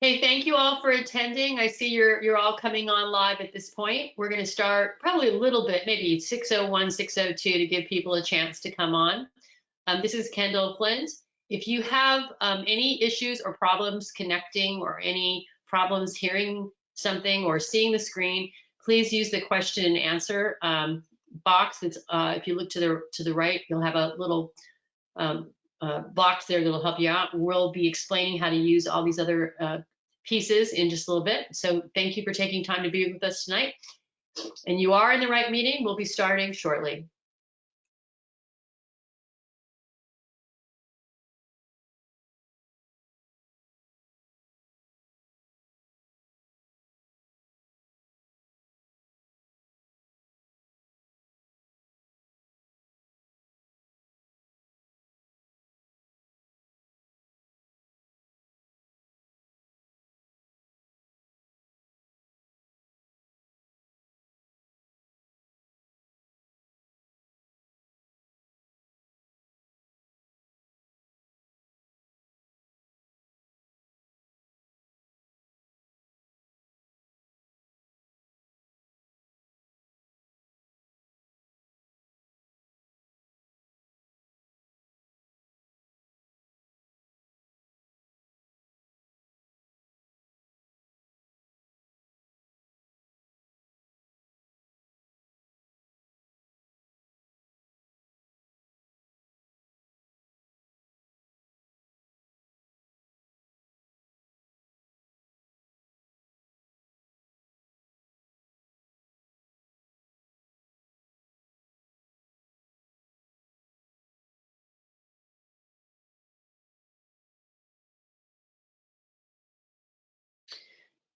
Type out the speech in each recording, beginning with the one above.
Hey, thank you all for attending. I see you're all coming on live at this point. We're going to start probably a little bit, maybe 6:01, 6:02 to give people a chance to come on. This is Kendall Flint. If you have any issues or problems connecting or any problems hearing something or seeing the screen, please use the question and answer box. That's if you look to the right, you'll have a little box there that'll help you out. We'll be explaining how to use all these other pieces in just a little bit. So thank you for taking time to be with us tonight. And you are in the right meeting. We'll be starting shortly.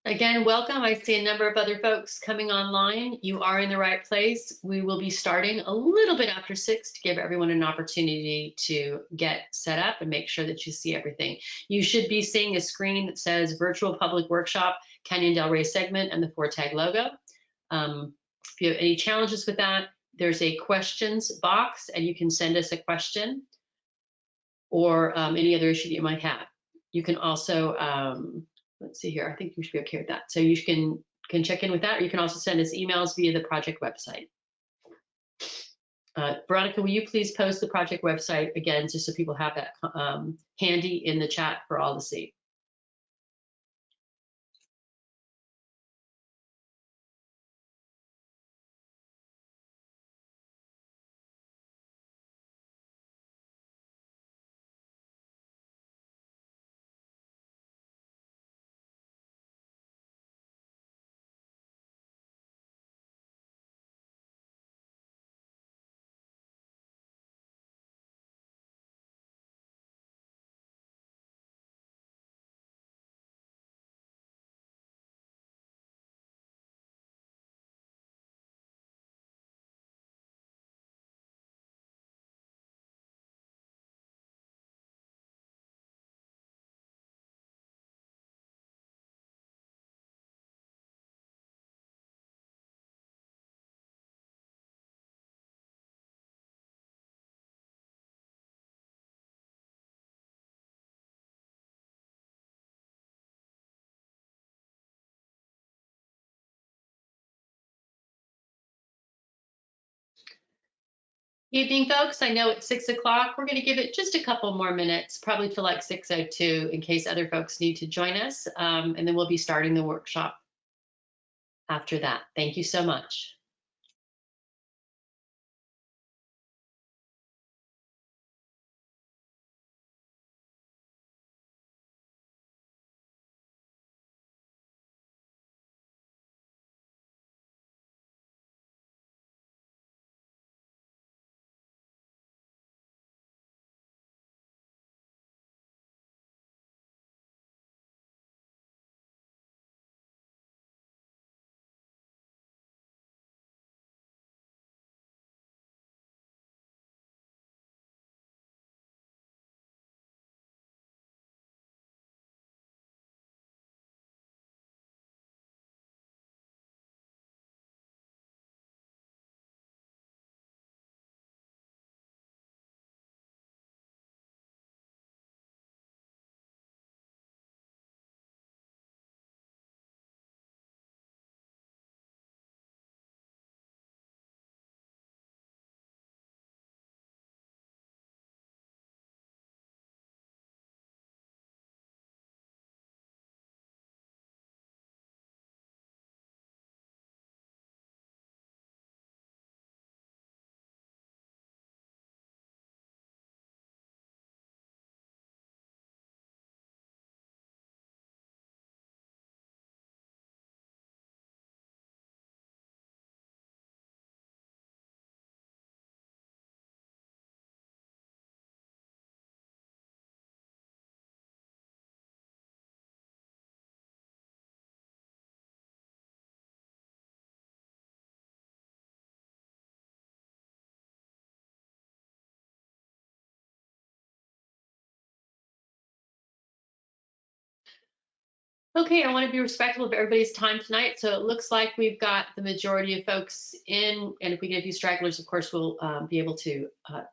Again, welcome. I see a number of other folks coming online. You are in the right place. We will be starting a little bit after 6 to give everyone an opportunity to get set up and make sure that you see everything. You should be seeing a screen that says Virtual Public Workshop, Canyon Del Rey segment, and the FORTAG logo. If you have any challenges with that, there's a questions box, and you can send us a question or any other issue that you might have. You can also let's see here. I think you should be okay with that. So you can check in with that, or you can also send us emails via the project website. Veronica, will you please post the project website again, just so people have that handy in the chat for all to see? Evening, folks. I know it's 6 o'clock. We're going to give it just a couple more minutes, probably to like 6:02, in case other folks need to join us. And then we'll be starting the workshop after that. Thank you so much. Okay, I want to be respectful of everybody's time tonight. So it looks like we've got the majority of folks in, and if we get a few stragglers, of course, we'll be able to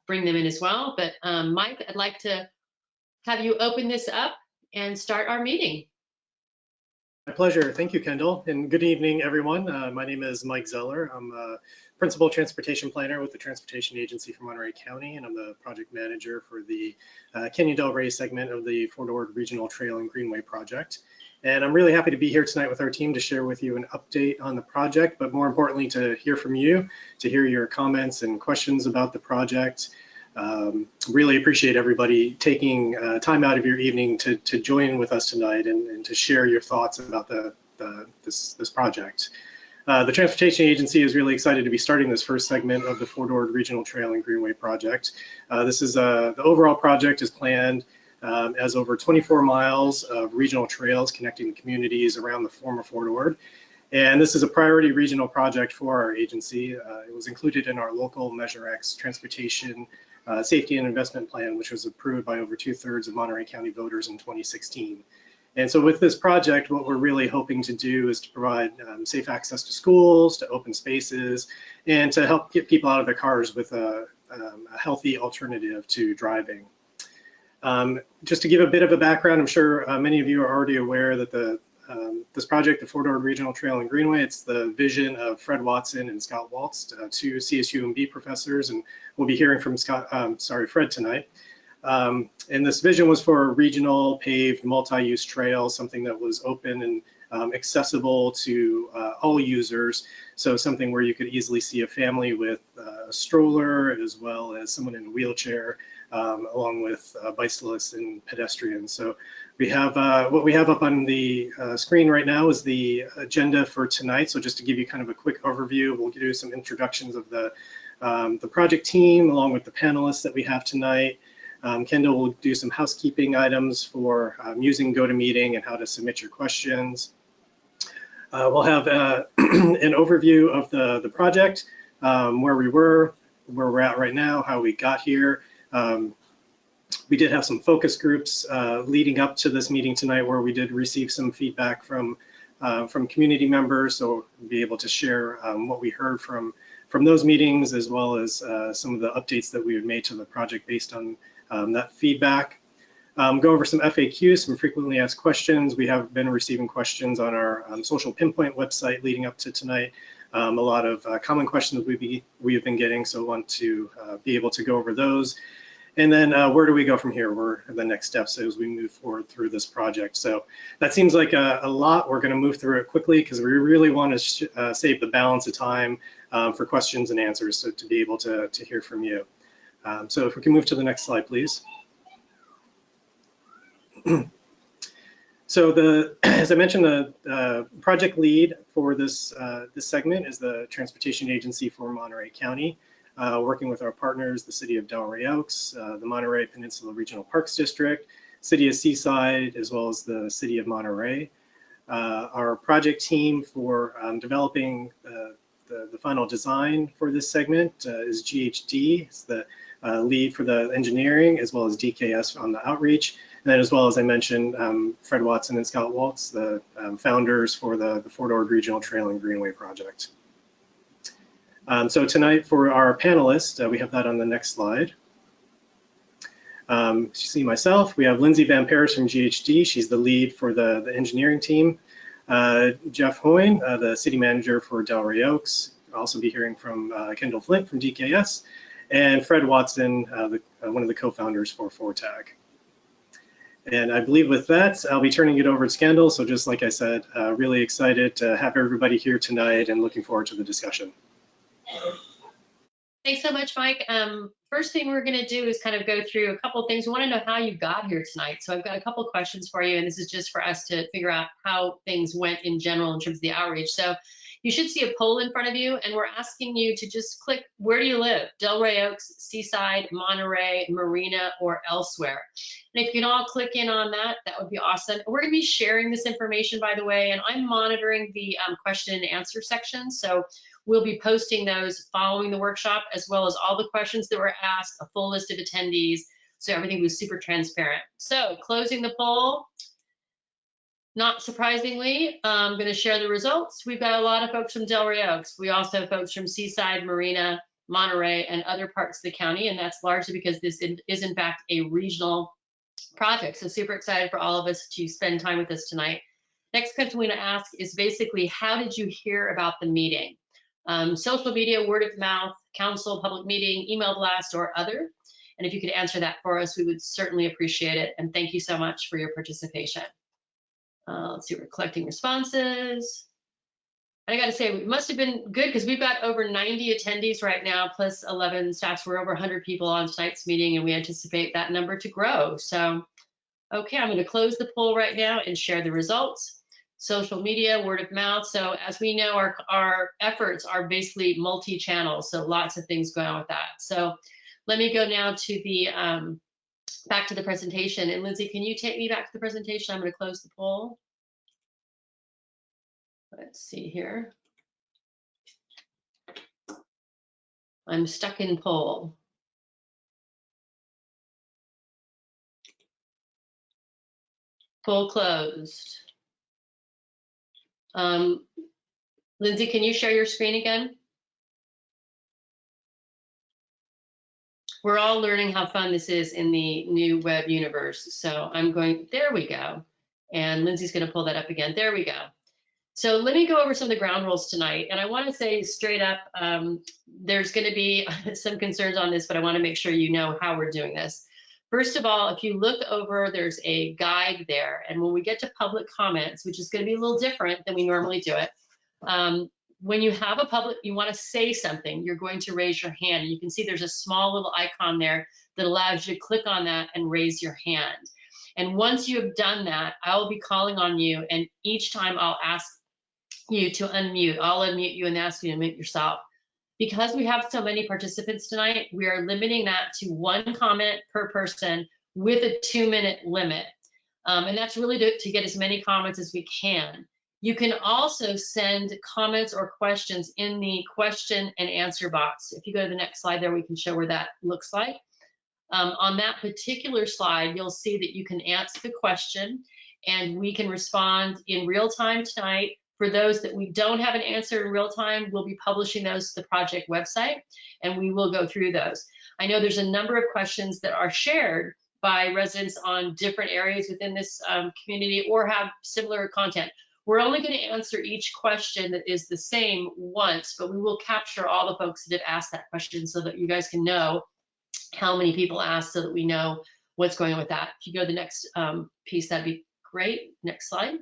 bring them in as well. But Mike, I'd like to have you open this up and start our meeting. My pleasure. Thank you, Kendall. And good evening, everyone. My name is Mike Zeller. I'm a Principal Transportation Planner with the Transportation Agency for Monterey County, and I'm the project manager for the Canyon Del Rey segment of the Fort Ord Regional Trail and Greenway project. And I'm really happy to be here tonight with our team to share with you an update on the project, but more importantly, to hear from you, to hear your comments and questions about the project. Really appreciate everybody taking time out of your evening to join with us tonight and to share your thoughts about this project. The Transportation Agency is really excited to be starting this first segment of the Fort Ord Regional Trail and Greenway project. The overall project is planned as over 24 miles of regional trails connecting communities around the former Fort Ord. And this is a priority regional project for our agency. It was included in our local Measure X transportation safety and investment plan, which was approved by over 2/3 of Monterey County voters in 2016. And so with this project, what we're really hoping to do is to provide safe access to schools, to open spaces, and to help get people out of their cars with a healthy alternative to driving. Just to give a bit of a background, I'm sure many of you are already aware that this project, the Fort Ord Regional Trail and Greenway, it's the vision of Fred Watson and Scott Waltz, two CSUMB professors, and we'll be hearing from Fred tonight. And this vision was for a regional paved multi-use trail, something that was open and accessible to all users. So something where you could easily see a family with a stroller as well as someone in a wheelchair, along with bicyclists and pedestrians. So we have what we have up on the screen right now is the agenda for tonight. So just to give you kind of a quick overview, we'll do some introductions of the project team along with the panelists that we have tonight. Kendall will do some housekeeping items for using GoToMeeting and how to submit your questions. We'll have an overview of the project, where we were, where we're at right now, how we got here. We did have some focus groups leading up to this meeting tonight where we did receive some feedback from community members, so we'll be able to share what we heard from those meetings, as well as some of the updates that we had made to the project based on that feedback. Go over some FAQs, some frequently asked questions. We have been receiving questions on our social pinpoint website leading up to tonight. A lot of common questions we have been getting, so I want to be able to go over those. And then where do we go from here? Where are the next steps as we move forward through this project? So that seems like a lot. We're going to move through it quickly because we really want to save the balance of time for questions and answers, so to be able to hear from you. So if we can move to the next slide, please. So as I mentioned, the project lead for this segment is the Transportation Agency for Monterey County, working with our partners, the City of Del Rey Oaks, the Monterey Peninsula Regional Parks District, City of Seaside, as well as the City of Monterey. Our project team for developing the final design for this segment is GHD. It's the lead for the engineering, as well as DKS on the outreach. And then, as well as I mentioned, Fred Watson and Scott Waltz, the founders for the Fort Ord Regional Trail and Greenway project. So tonight for our panelists, we have that on the next slide. You see myself, we have Lindsay Van Paris from GHD. She's the lead for the engineering team. Jeff Hoyne, the city manager for Del Rey Oaks. We'll also be hearing from Kendall Flint from DKS, and Fred Watson, one of the co-founders for FORTAG. And I believe with that, I'll be turning it over to Kendall. So just like I said, really excited to have everybody here tonight and looking forward to the discussion. Thanks so much, Mike. First thing we're going to do is kind of go through a couple of things. We want to know how you got here tonight. So I've got a couple of questions for you, and this is just for us to figure out how things went in general in terms of the outreach. So you should see a poll in front of you, and we're asking you to just click, where do you live? Del Rey Oaks, Seaside, Monterey, Marina, or elsewhere. And if you can all click in on that, that would be awesome. We're going to be sharing this information, by the way, and I'm monitoring the question and answer section. So we'll be posting those following the workshop, as well as all the questions that were asked, a full list of attendees. So everything was super transparent. So closing the poll. Not surprisingly, I'm going to share the results. We've got a lot of folks from Delray Oaks. We also have folks from Seaside, Marina, Monterey, and other parts of the county, and that's largely because this is in fact a regional project. So super excited for all of us to spend time with us tonight. Next question we're going to ask is basically, how did you hear about the meeting? Social media, word of mouth, council, public meeting, email blast, or other? And if you could answer that for us, we would certainly appreciate it. And thank you so much for your participation. Let's see, we're collecting responses. I got to say, it must have been good because we've got over 90 attendees right now, plus 11 staffs. We're over 100 people on tonight's meeting, and we anticipate that number to grow. So, okay, I'm going to close the poll right now and share the results. Social media, word of mouth. So as we know, our efforts are basically multi-channel, so lots of things going on with that. So let me go now to the back to the presentation. And Lindsay, can you take me back to the presentation? I'm going to close the poll. Let's see here. I'm stuck in poll. Poll closed. Lindsay, can you share your screen again? We're all learning how fun this is in the new web universe. So I'm going, there we go. And Lindsay's going to pull that up again. There we go. So let me go over some of the ground rules tonight. And I want to say straight up, there's going to be some concerns on this, but I want to make sure you know how we're doing this. First of all, if you look over, there's a guide there. And when we get to public comments, which is going to be a little different than we normally do it, when you have a public, you want to say something, you're going to raise your hand. You can see there's a small little icon there that allows you to click on that and raise your hand. And once you have done that, I will be calling on you, and each time I'll ask you to unmute. I'll unmute you and ask you to mute yourself. Because we have so many participants tonight, we are limiting that to 1 comment per person with a 2-minute limit. And that's really to get as many comments as we can. You can also send comments or questions in the question and answer box. If you go to the next slide there, we can show where that looks like. On that particular slide, you'll see that you can answer the question and we can respond in real time tonight. For those that we don't have an answer in real time, we'll be publishing those to the project website and we will go through those. I know there's a number of questions that are shared by residents on different areas within this community or have similar content. We're only going to answer each question that is the same once, but we will capture all the folks that have asked that question so that you guys can know how many people asked so that we know what's going on with that. If you go to the next piece, that'd be great. Next slide.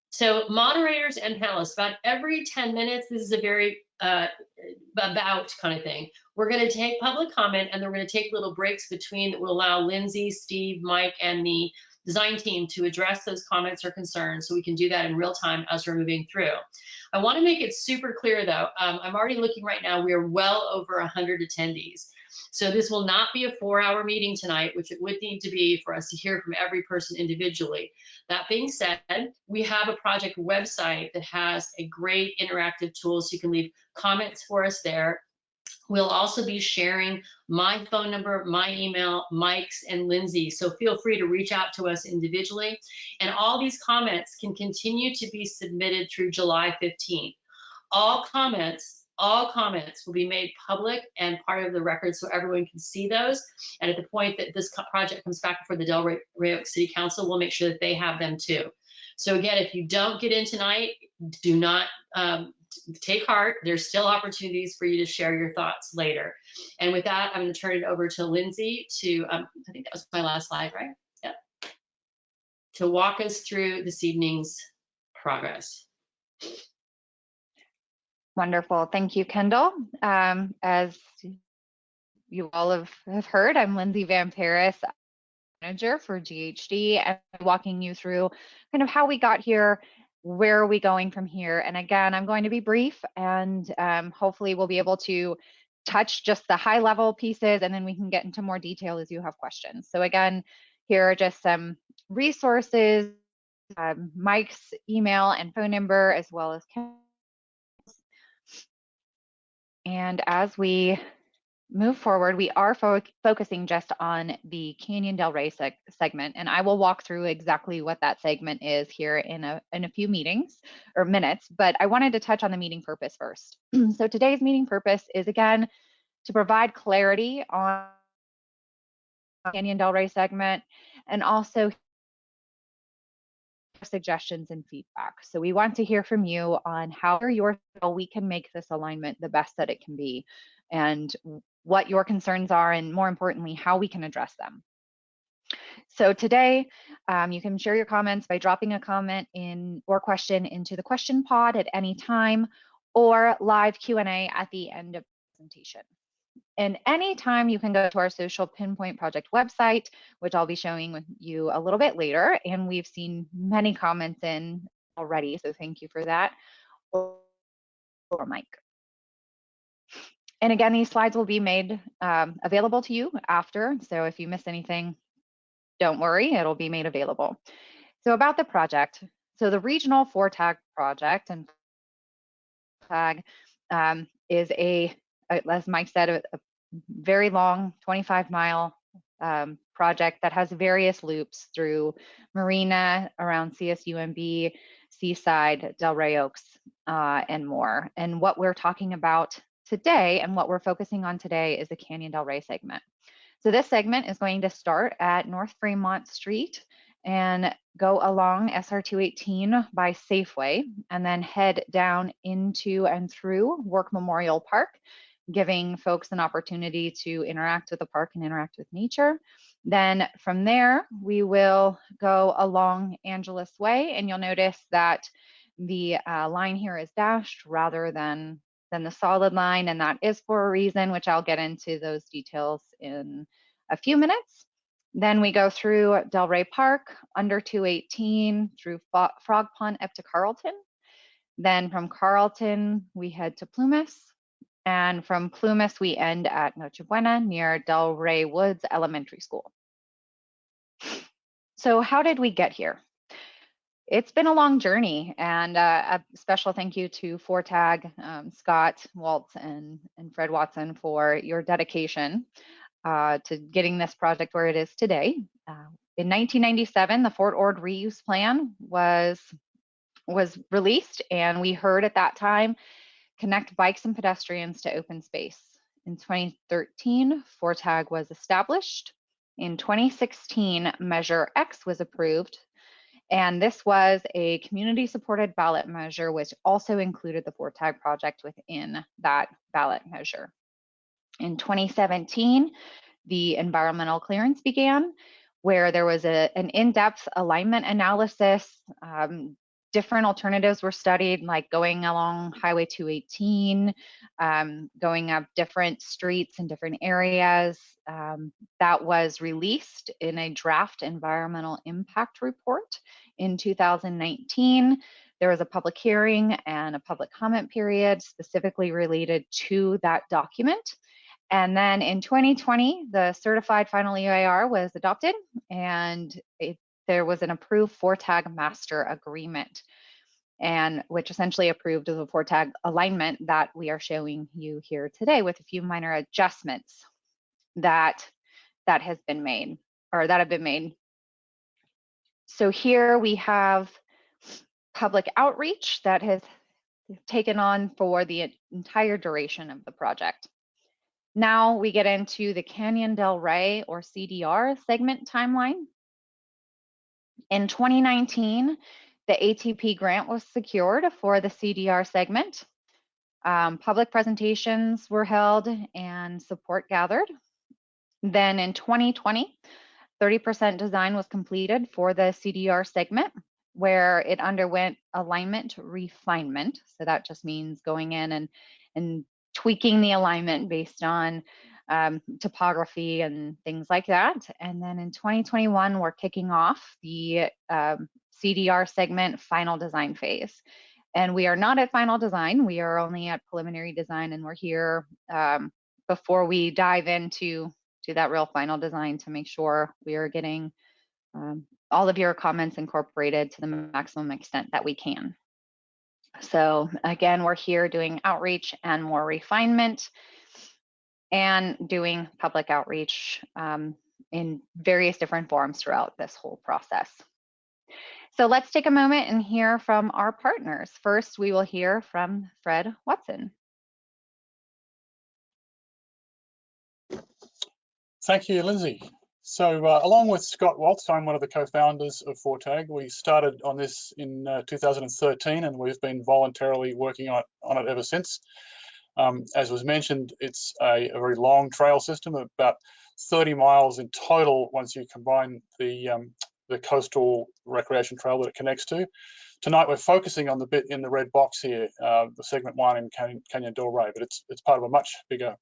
So moderators and panelists, about every 10 minutes, this is a very about kind of thing. We're going to take public comment and then we're going to take little breaks between that will allow Lindsay, Steve, Mike, and the design team to address those comments or concerns so we can do that in real time as we're moving through. I want to make it super clear though, I'm already looking right now, we are well over 100 attendees. So this will not be a 4-hour meeting tonight, which it would need to be for us to hear from every person individually. That being said, we have a project website that has a great interactive tool, so you can leave comments for us there. We'll also be sharing my phone number, my email, Mike's, and Lindsay's. So feel free to reach out to us individually. And all these comments can continue to be submitted through July 15th. All comments will be made public and part of the record so everyone can see those. And at the point that this project comes back before the Delray Oaks City Council, we'll make sure that they have them too. So again, if you don't get in tonight, do not take heart. There's still opportunities for you to share your thoughts later. And with that, I'm going to turn it over to Lindsay to, I think that was my last slide, right? Yeah. To walk us through this evening's progress. Wonderful. Thank you, Kendall. As you all have heard, I'm Lindsay Van Paris, manager for GHD, and walking you through kind of how we got here, where are we going from here. And again, I'm going to be brief and hopefully we'll be able to touch just the high level pieces and then we can get into more detail as you have questions. So again, here are just some resources, Mike's email and phone number, as well as Kendall's. And as we move forward, we are focusing just on the Canyon Del Rey segment, and I will walk through exactly what that segment is here in a few meetings or minutes, but I wanted to touch on the meeting purpose first. So today's meeting purpose is, again, to provide clarity on Canyon Del Rey segment and also suggestions and feedback. So we want to hear from you on how we can make this alignment the best that it can be, and what your concerns are, and more importantly, how we can address them. So today, you can share your comments by dropping a comment in or question into the question pod at any time, or live Q&A at the end of the presentation. And anytime you can go to our Social Pinpoint Project website, which I'll be showing with you a little bit later. And we've seen many comments in already, so thank you for that. Or Mike. And again, these slides will be made available to you after. So if you miss anything, don't worry, it'll be made available. So about the project. So the regional FORTAG project, and FORTAG is as Mike said, a very long 25-mile project that has various loops through Marina, around CSUMB, Seaside, Delray Oaks, and more. And what we're talking about today and what we're focusing on today is the Canyon Del Rey segment. So this segment is going to start at North Fremont Street and go along SR 218 by Safeway, and then head down into and through Work Memorial Park, giving folks an opportunity to interact with the park and interact with nature. Then from there, we will go along Angeles Way, and you'll notice that the line here is dashed rather than the solid line, and that is for a reason, which I'll get into those details in a few minutes. Then we go through Delray Park, under 218, through Frog Pond up to Carlton. Then from Carlton, we head to Plumas. And from Plumas, we end at Noche Buena near Delray Woods Elementary School. So how did we get here? It's been a long journey, and a special thank you to FORTAG, Scott Waltz, and Fred Watson for your dedication to getting this project where it is today. In 1997, the Fort Ord Reuse Plan was released, and we heard at that time, connect bikes and pedestrians to open space. In 2013, FORTAG was established. In 2016, Measure X was approved, and this was a community-supported ballot measure, which also included the FORTAG project within that ballot measure. In 2017, the environmental clearance began, where there was an in-depth alignment analysis. Different alternatives were studied, like going along Highway 218, going up different streets in different areas. That was released in a draft environmental impact report in 2019. There was a public hearing and a public comment period specifically related to that document. And then in 2020, the certified final EIR was adopted, and there was an approved FORTAG master agreement, and which essentially approved of the FORTAG alignment that we are showing you here today, with a few minor adjustments that have been made. So here we have public outreach that has taken on for the entire duration of the project. Now we get into the Canyon Del Rey, or CDR, segment timeline. In 2019, the ATP grant was secured for the CDR segment. Public presentations were held and support gathered. Then in 2020, 30% design was completed for the CDR segment, where it underwent alignment refinement. So that just means going in and tweaking the alignment based on topography and things like that. And then in 2021, we're kicking off the CDR segment final design phase. And we are not at final design, we are only at preliminary design, and we're here before we dive into that real final design to make sure we are getting all of your comments incorporated to the maximum extent that we can. So again, we're here doing outreach and more refinement. and doing public outreach in various different forms throughout this whole process. So let's take a moment and hear from our partners. First, we will hear from Fred Watson. Thank you, Lindsay. So along with Scott Waltz, I'm one of the co-founders of FORTAG. We started on this in 2013, and we've been voluntarily working on it ever since. As was mentioned, it's a very long trail system, about 30 miles in total once you combine the coastal recreation trail that it connects to. Tonight we're focusing on the bit in the red box here, the segment 1 in Canyon del Rey, but it's part of a much bigger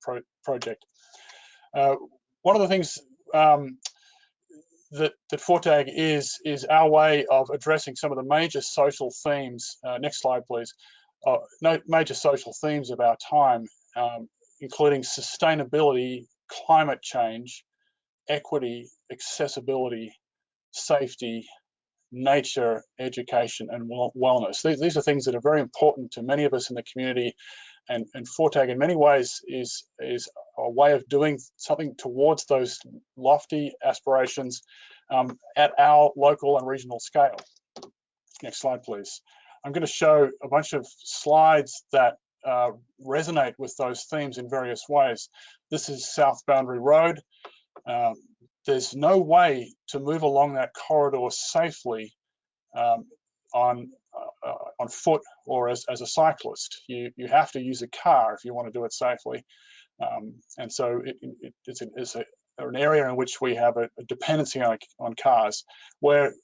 project. One of the things that FORTAG is our way of addressing some of the major social themes. Next slide, please. Major social themes of our time, including sustainability, climate change, equity, accessibility, safety, nature, education, and wellness. These are things that are very important to many of us in the community, and FORTAG in many ways is a way of doing something towards those lofty aspirations at our local and regional scale. Next slide, please. I'm going to show a bunch of slides that resonate with those themes in various ways. This is South Boundary Road. There's no way to move along that corridor safely on foot or as a cyclist. You have to use a car if you want to do it safely. And so it's an area in which we have a dependency on cars, where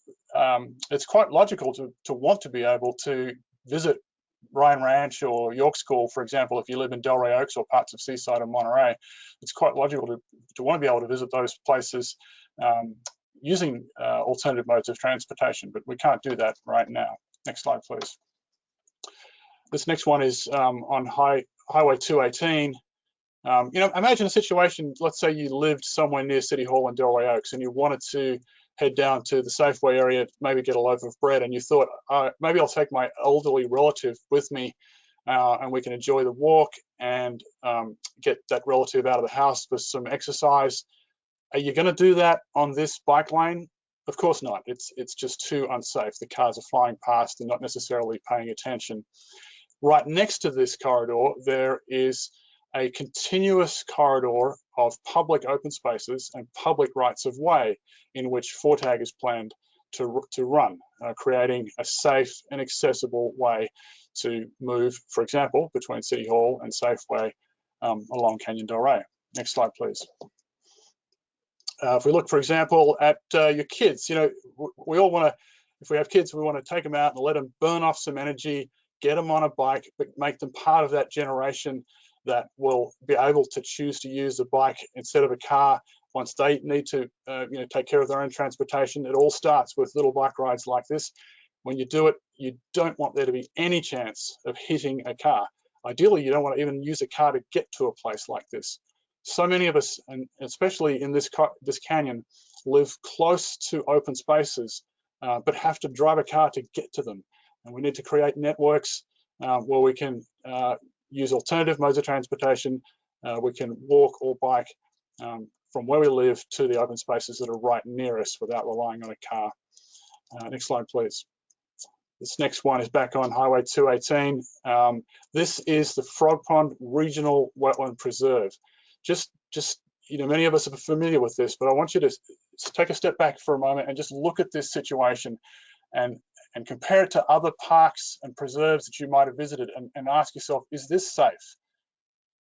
it's quite logical to want to be able to visit Ryan Ranch or York School, for example, if you live in Delray Oaks or parts of Seaside and Monterey. It's quite logical to want to be able to visit those places using alternative modes of transportation, but we can't do that right now. Next slide, please. This next one is on Highway 218. Imagine a situation, let's say you lived somewhere near City Hall in Delray Oaks and you wanted to head down to the Safeway area, maybe get a loaf of bread, and you thought, maybe I'll take my elderly relative with me and we can enjoy the walk and get that relative out of the house with some exercise. Are you going to do that on this bike lane? Of course not. It's just too unsafe. The cars are flying past and not necessarily paying attention. Right next to this corridor, there is a continuous corridor of public open spaces and public rights of way in which FORTAG is planned to run, creating a safe and accessible way to move, for example, between City Hall and Safeway along Canyon del Rey. Next slide, please. If we look, for example, at your kids, we all want to, if we have kids, we want to take them out and let them burn off some energy, get them on a bike, but make them part of that generation that will be able to choose to use a bike instead of a car once they need to take care of their own transportation. It all starts with little bike rides like this. When you do it, you don't want there to be any chance of hitting a car. Ideally, you don't want to even use a car to get to a place like this. So many of us, and especially in this canyon, live close to open spaces, but have to drive a car to get to them. And we need to create networks where we can use alternative modes of transportation. We can walk or bike from where we live to the open spaces that are right near us without relying on a car. Next slide, please. This next one is back on Highway 218. This is the Frog Pond Regional Wetland Preserve. Just many of us are familiar with this, but I want you to take a step back for a moment and just look at this situation and compare it to other parks and preserves that you might have visited and ask yourself, is this safe?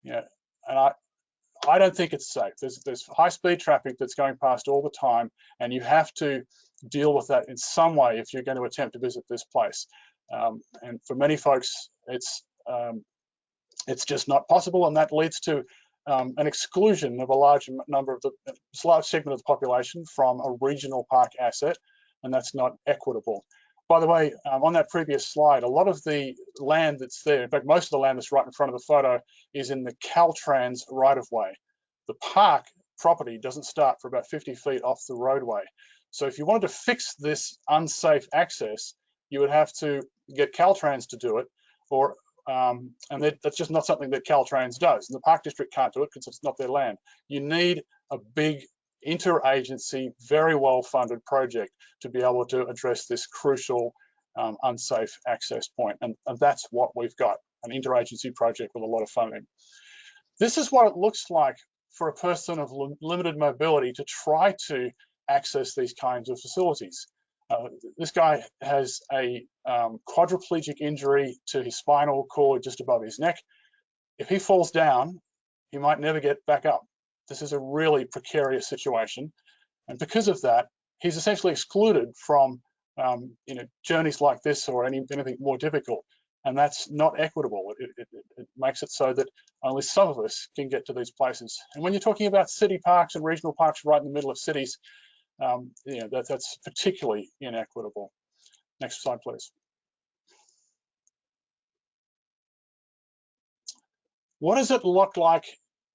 And I don't think it's safe. There's high-speed traffic that's going past all the time, and you have to deal with that in some way if you're going to attempt to visit this place. And for many folks, it's just not possible, and that leads to an exclusion of a large segment of the population from a regional park asset, and that's not equitable. By the way, on that previous slide, a lot of the land that's there, in fact, most of the land that's right in front of the photo is in the Caltrans right-of-way. The park property doesn't start for about 50 feet off the roadway. So if you wanted to fix this unsafe access, you would have to get Caltrans to do it, or and that's just not something that Caltrains does. And the Park District can't do it because it's not their land. You need a big interagency, very well-funded project to be able to address this crucial unsafe access point. And that's what we've got, an interagency project with a lot of funding. This is what it looks like for a person of limited mobility to try to access these kinds of facilities. This guy has a quadriplegic injury to his spinal cord just above his neck. If he falls down, he might never get back up. This is a really precarious situation. And because of that, he's essentially excluded from journeys like this or anything more difficult. And that's not equitable. It makes it so that only some of us can get to these places. And when you're talking about city parks and regional parks right in the middle of cities, that's particularly inequitable. Next slide, please. What does it look like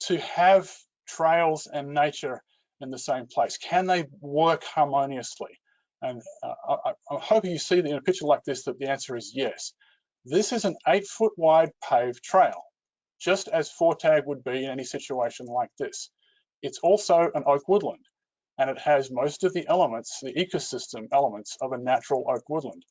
to have trails and nature in the same place? Can they work harmoniously? And I'm hoping you see that in a picture like this that the answer is yes. This is an 8-foot wide paved trail, just as FORTAG would be in any situation like this. It's also an oak woodland, and it has most of the elements, the ecosystem elements of a natural oak woodland.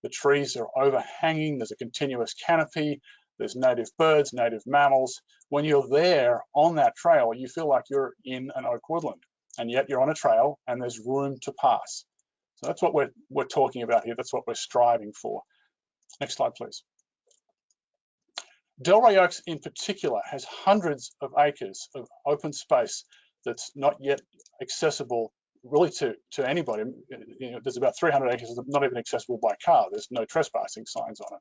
The trees are overhanging, there's a continuous canopy, there's native birds, native mammals. When you're there on that trail, you feel like you're in an oak woodland, and yet you're on a trail and there's room to pass. So that's what we're talking about here. That's what we're striving for. Next slide, please. Delray Oaks in particular has hundreds of acres of open space that's not yet accessible really to anybody. There's about 300 acres that's not even accessible by car. There's no trespassing signs on it.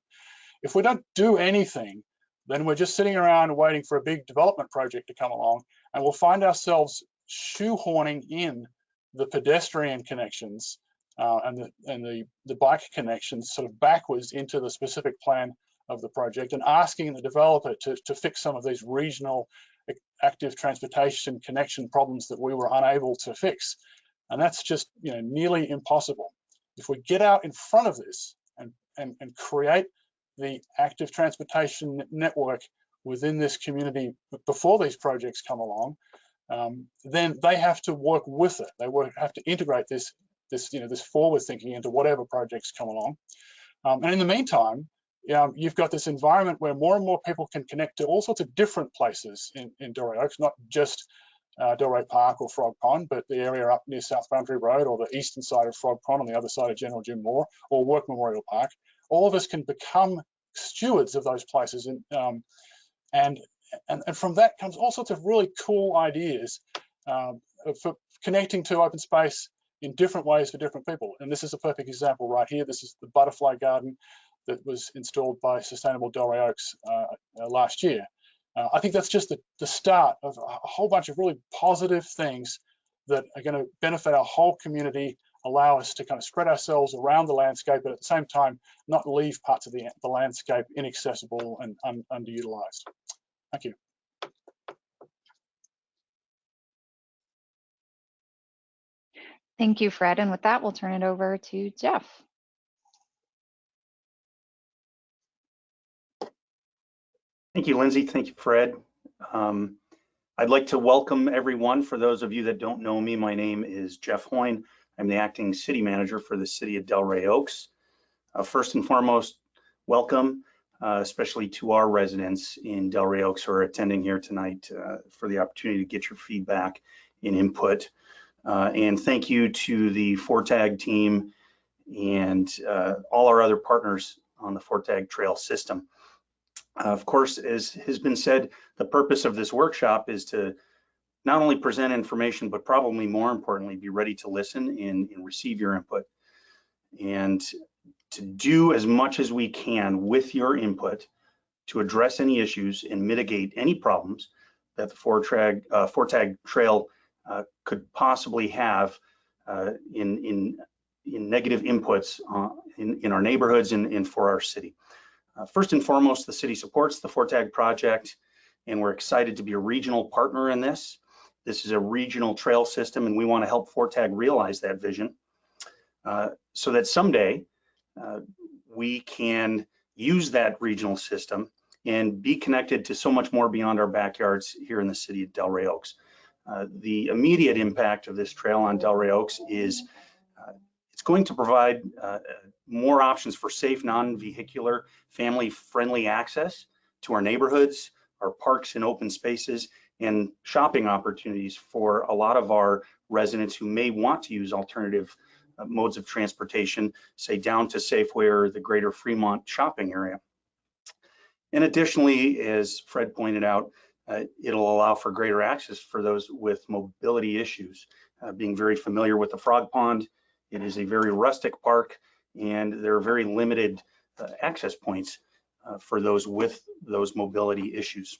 If we don't do anything, then we're just sitting around waiting for a big development project to come along, and we'll find ourselves shoehorning in the pedestrian connections and the bike connections sort of backwards into the specific plan of the project, and asking the developer to fix some of these regional active transportation connection problems that we were unable to fix. And that's just nearly impossible. If we get out in front of this and create the active transportation network within this community before these projects come along, then they have to work with it. They have to integrate this forward thinking into whatever projects come along. And in the meantime, you've got this environment where more and more people can connect to all sorts of different places in Delray Oaks, not just Delray Park or Frog Pond, but the area up near South Boundary Road or the eastern side of Frog Pond on the other side of General Jim Moore or Work Memorial Park. All of us can become stewards of those places, and from that comes all sorts of really cool ideas for connecting to open space in different ways for different people. And this is a perfect example right here. This is the butterfly garden that was installed by Sustainable Delray Oaks last year. I think that's just the start of a whole bunch of really positive things that are going to benefit our whole community, allow us to kind of spread ourselves around the landscape, but at the same time, not leave parts of the landscape inaccessible and underutilized. Thank you. Thank you, Fred. And with that, we'll turn it over to Jeff. Thank you, Lindsay. Thank you, Fred. I'd like to welcome everyone. For those of you that don't know me, my name is Jeff Hoyne. I'm the acting city manager for the city of Delray Oaks. First and foremost, welcome, especially to our residents in Delray Oaks who are attending here tonight for the opportunity to get your feedback and input. And thank you to the FORTAG team and all our other partners on the FORTAG trail system. Of course, as has been said, the purpose of this workshop is to not only present information, but probably more importantly, be ready to listen and receive your input, and to do as much as we can with your input to address any issues and mitigate any problems that the FORTAG trail could possibly have in negative inputs in our neighborhoods and for our city. First and foremost, the city supports the FORTAG project, and we're excited to be a regional partner in this. This is a regional trail system, and we want to help FORTAG realize that vision so that someday we can use that regional system and be connected to so much more beyond our backyards here in the city of Delray Oaks. The immediate impact of this trail on Delray Oaks is it's going to provide more options for safe, non-vehicular, family-friendly access to our neighborhoods, our parks and open spaces, and shopping opportunities for a lot of our residents who may want to use alternative modes of transportation, say down to Safeway or the greater Fremont shopping area. And additionally, as Fred pointed out, it'll allow for greater access for those with mobility issues. Being very familiar with the Frog Pond, it is a very rustic park, and there are very limited access points for those with those mobility issues.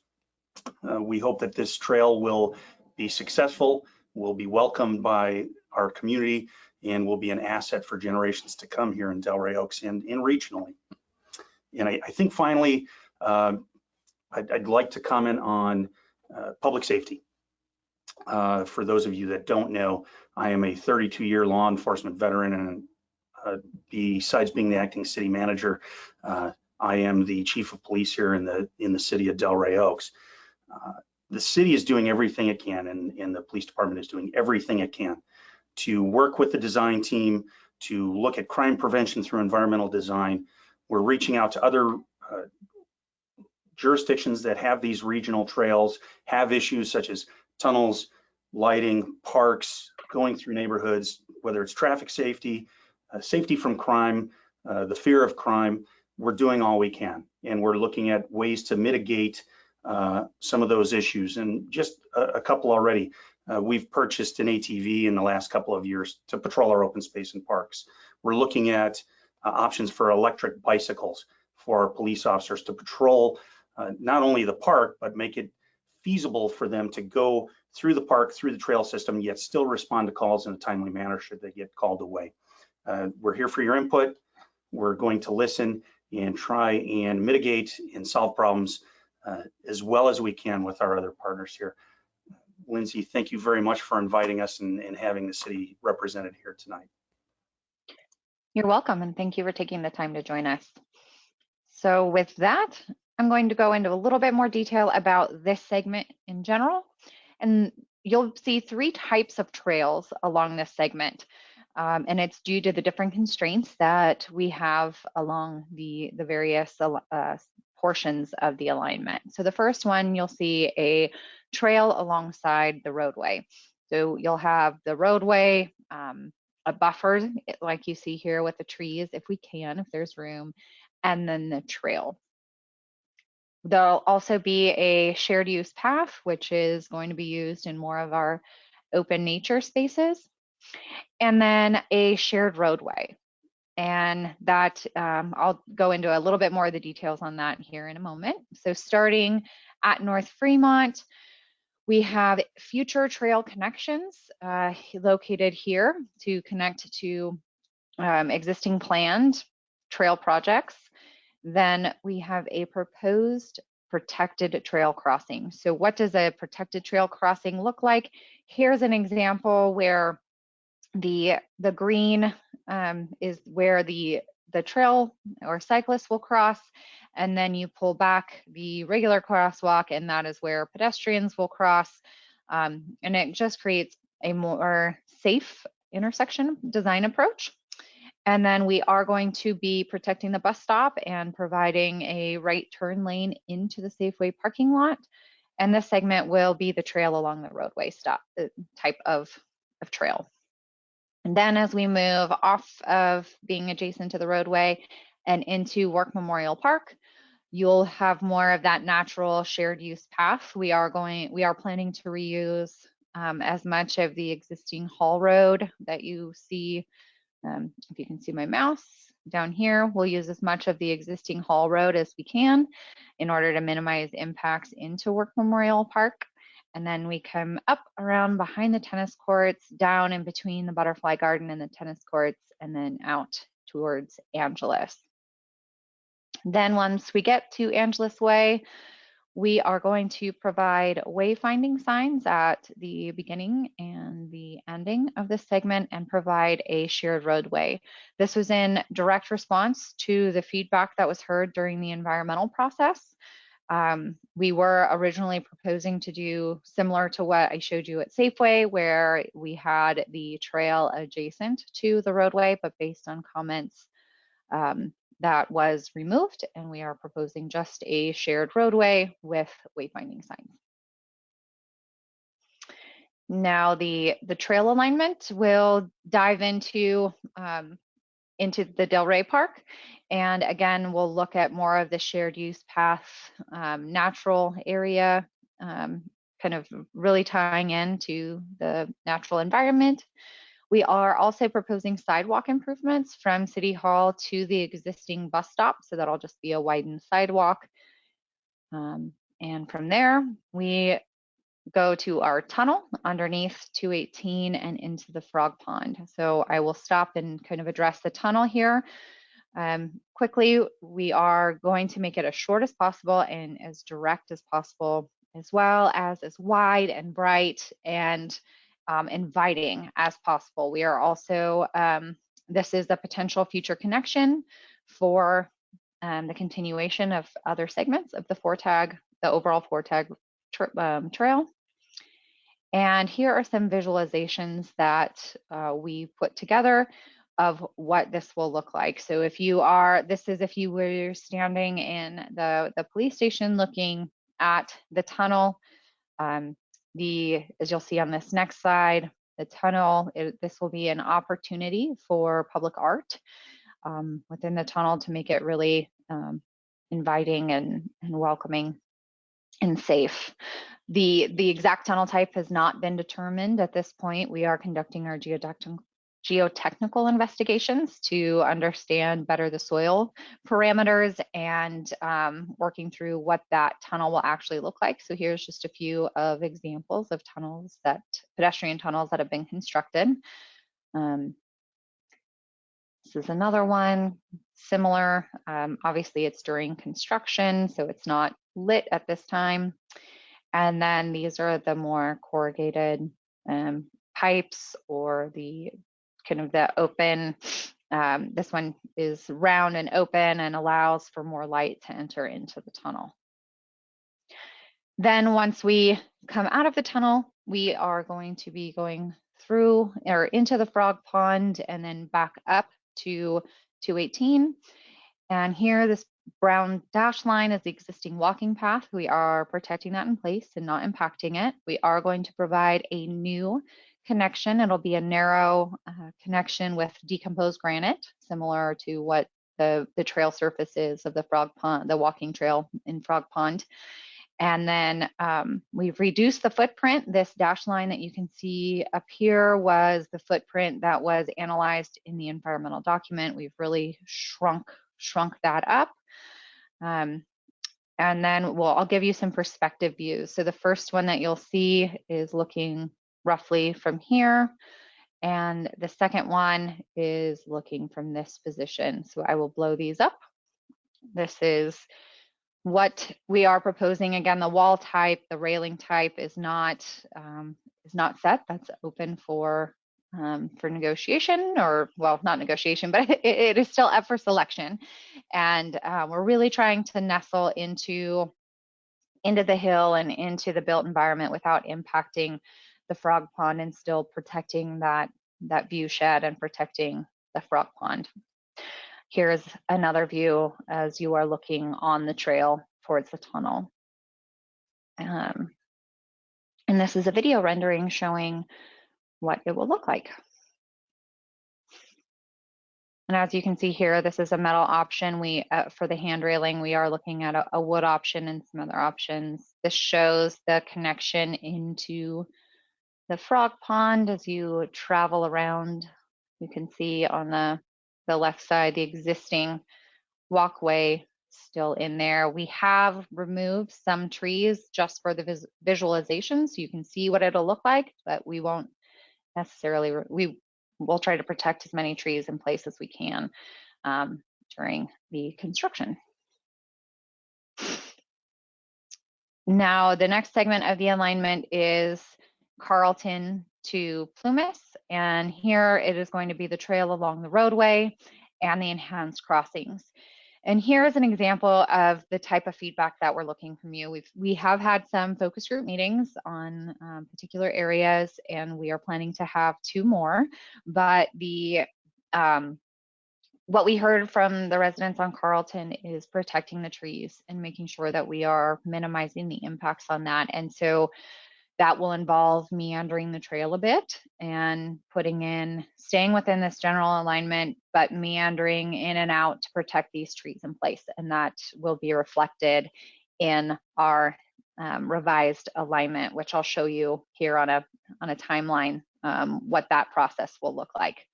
We hope that this trail will be successful, will be welcomed by our community, and will be an asset for generations to come here in Delray Oaks and regionally. And I think finally, I'd like to comment on public safety. For those of you that don't know, I am a 32-year law enforcement veteran, and besides being the acting city manager, I am the chief of police here in the city of Delray Oaks. The city is doing everything it can, and the police department is doing everything it can to work with the design team to look at crime prevention through environmental design. We're reaching out to other jurisdictions that have these regional trails, have issues such as tunnels, lighting, parks, going through neighborhoods, whether it's traffic safety, safety from crime, the fear of crime. We're doing all we can, and we're looking at ways to mitigate some of those issues. And just a couple already. We've purchased an ATV in the last couple of years to patrol our open space and parks. We're looking at options for electric bicycles for our police officers to patrol not only the park, but make it feasible for them to go through the park, through the trail system, yet still respond to calls in a timely manner should they get called away. We're here for your input. We're going to listen and try and mitigate and solve problems as well as we can with our other partners here. Lindsay, thank you very much for inviting us and having the city represented here tonight. You're welcome, and thank you for taking the time to join us. So with that, I'm going to go into a little bit more detail about this segment in general. And you'll see three types of trails along this segment. And it's due to the different constraints that we have along the various portions of the alignment. So the first one, you'll see a trail alongside the roadway. So you'll have the roadway, a buffer like you see here with the trees, if there's room, and then the trail. There'll also be a shared use path, which is going to be used in more of our open nature spaces, and then a shared roadway. And that I'll go into a little bit more of the details on that here in a moment. So starting at North Fremont, we have future trail connections located here to connect to existing planned trail projects. Then we have a proposed protected trail crossing. So what does a protected trail crossing look like? Here's an example where the green is where the trail or cyclists will cross, and then you pull back the regular crosswalk, and that is where pedestrians will cross. And it just creates a more safe intersection design approach. And then we are going to be protecting the bus stop and providing a right turn lane into the Safeway parking lot. And this segment will be the trail along the roadway stop type of trail. And then as we move off of being adjacent to the roadway and into Work Memorial Park, you'll have more of that natural shared use path. We are planning to reuse as much of the existing haul road that you see. If you can see my mouse down here, we'll use as much of the existing haul road as we can in order to minimize impacts into Work Memorial Park. And then we come up around behind the tennis courts, down in between the butterfly garden and the tennis courts, and then out towards Angeles. Then once we get to Angeles Way, we are going to provide wayfinding signs at the beginning and the ending of this segment and provide a shared roadway. This was in direct response to the feedback that was heard during the environmental process. We were originally proposing to do similar to what I showed you at Safeway, where we had the trail adjacent to the roadway, but based on comments, that was removed, and we are proposing just a shared roadway with wayfinding signs. Now the trail alignment will dive into the Delray Park. And again, we'll look at more of the shared use path, natural area, kind of really tying into the natural environment. We are also proposing sidewalk improvements from City Hall to the existing bus stop. So that'll just be a widened sidewalk. And from there, we go to our tunnel underneath 218 and into the Frog Pond. So I will stop and kind of address the tunnel here. Quickly, we are going to make it as short as possible and as direct as possible, as well as wide and bright and inviting as possible. We are also, this is a potential future connection for the continuation of other segments of the FORTAG, the overall FORTAG trail. And here are some visualizations that we put together of what this will look like. So if you are, this is if you were standing in the police station looking at the tunnel, as you'll see on this next slide, the tunnel, this will be an opportunity for public art within the tunnel to make it really inviting and welcoming and safe. The exact tunnel type has not been determined at this point. We are conducting our geotechnical investigations to understand better the soil parameters and working through what that tunnel will actually look like. So here's just a few of examples of tunnels, pedestrian tunnels that have been constructed. This is another one, similar. Obviously it's during construction, so it's not lit at this time. And then these are the more corrugated pipes, or the kind of the open, this one is round and open and allows for more light to enter into the tunnel. Then once we come out of the tunnel, we are going to be going through or into the Frog Pond and then back up to 218. And here, this brown dash line is the existing walking path. We are protecting that in place and not impacting it. We are going to provide a new connection. It'll be a narrow connection with decomposed granite, similar to what the trail surface is of the Frog Pond, the walking trail in Frog Pond. And then we've reduced the footprint. This dash line that you can see up here was the footprint that was analyzed in the environmental document. We've really shrunk that up. And then I'll give you some perspective views. So the first one that you'll see is looking roughly from here. And the second one is looking from this position. So I will blow these up. This is what we are proposing. Again, the wall type, the railing type is not set. That's open for negotiation, or well, not negotiation, but it is still up for selection. And we're really trying to nestle into the hill and into the built environment without impacting the Frog Pond, and still protecting that view shed and protecting the Frog Pond. Here's another view as you are looking on the trail towards the tunnel. And this is a video rendering showing what it will look like. And as you can see here, this is a metal option. For the hand railing, we are looking at a wood option and some other options. This shows the connection into the Frog Pond as you travel around. You can see on the left side, the existing walkway still in there. We have removed some trees just for the visualization, so you can see what it'll look like, but we won't necessarily, we'll try to protect as many trees in place as we can during the construction. Now, the next segment of the alignment is Carlton to Plumas, and here it is going to be the trail along the roadway and the enhanced crossings. And here is an example of the type of feedback that we're looking from you. We have had some focus group meetings on particular areas, and we are planning to have 2 more. But what we heard from the residents on Carlton is protecting the trees and making sure that we are minimizing the impacts on that. And so that will involve meandering the trail a bit and staying within this general alignment, but meandering in and out to protect these trees in place. And that will be reflected in our revised alignment, which I'll show you here on a timeline, what that process will look like.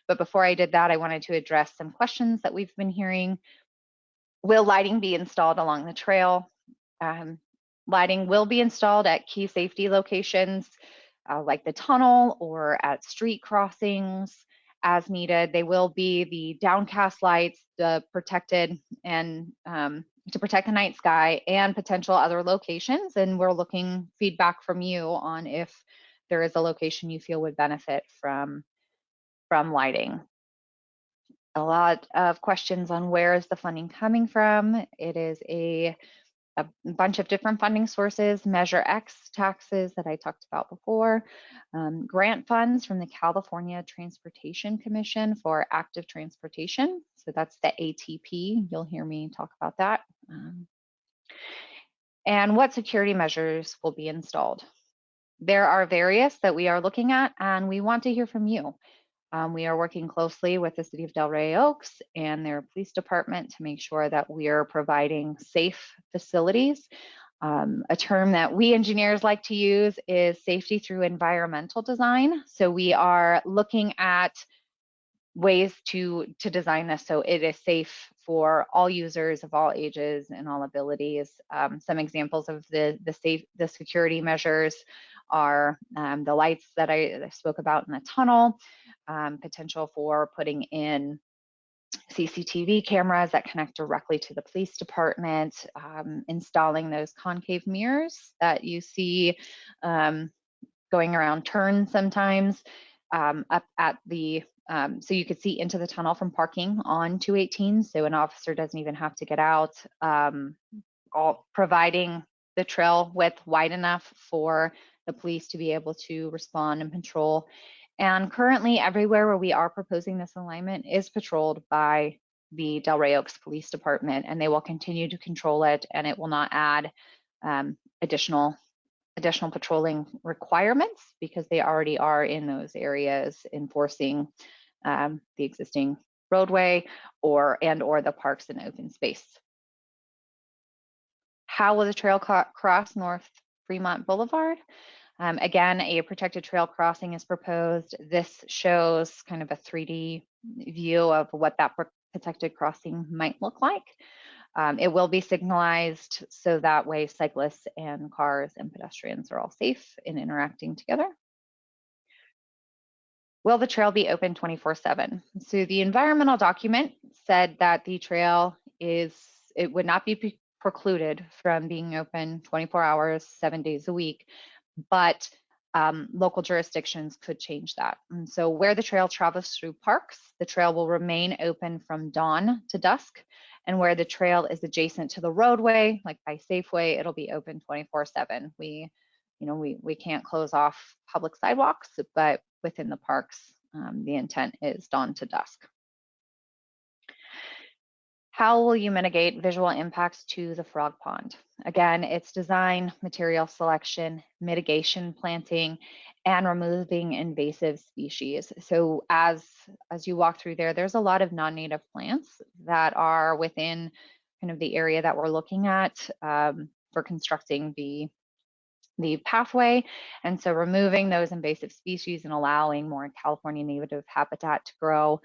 But before I did that, I wanted to address some questions that we've been hearing. Will lighting be installed along the trail? Lighting will be installed at key safety locations like the tunnel or at street crossings as needed. They will be the downcast lights, the protected and to protect the night sky and potential other locations. And we're looking feedback from you on if there is a location you feel would benefit from lighting. A lot of questions on where is the funding coming from. It is a bunch of different funding sources, Measure X taxes that I talked about before, grant funds from the California Transportation Commission for active transportation. So that's the ATP. You'll hear me talk about that. And what security measures will be installed. There are various that we are looking at, and we want to hear from you. We are working closely with the City of Delray Oaks and their police department to make sure that we are providing safe facilities. A term that we engineers like to use is safety through environmental design. So we are looking at ways to design this so it is safe for all users of all ages and all abilities. Some examples of the security measures are the lights that I spoke about in the tunnel, potential for putting in CCTV cameras that connect directly to the police department, installing those concave mirrors that you see going around turns sometimes up at the, so you could see into the tunnel from parking on 218, so an officer doesn't even have to get out, providing the trail width wide enough for the police to be able to respond and patrol. And currently everywhere where we are proposing this alignment is patrolled by the Delray Oaks Police Department, and they will continue to control it, and it will not add additional patrolling requirements because they already are in those areas enforcing the existing roadway or the parks and open space. How will the trail cross North Fremont Boulevard? Again, a protected trail crossing is proposed. This shows kind of a 3D view of what that protected crossing might look like. It will be signalized so that way cyclists and cars and pedestrians are all safe in interacting together. Will the trail be open 24/7? So the environmental document said that the trail it would not be precluded from being open 24 hours, 7 days a week, but local jurisdictions could change that. And so where the trail travels through parks, the trail will remain open from dawn to dusk. And where the trail is adjacent to the roadway, like by Safeway, it'll be open 24/7. We can't close off public sidewalks, but within the parks, the intent is dawn to dusk. How will you mitigate visual impacts to the frog pond? Again, it's design, material selection, mitigation planting, and removing invasive species. So as you walk through there, there's a lot of non-native plants that are within kind of the area that we're looking at for constructing the pathway. And so removing those invasive species and allowing more California native habitat to grow.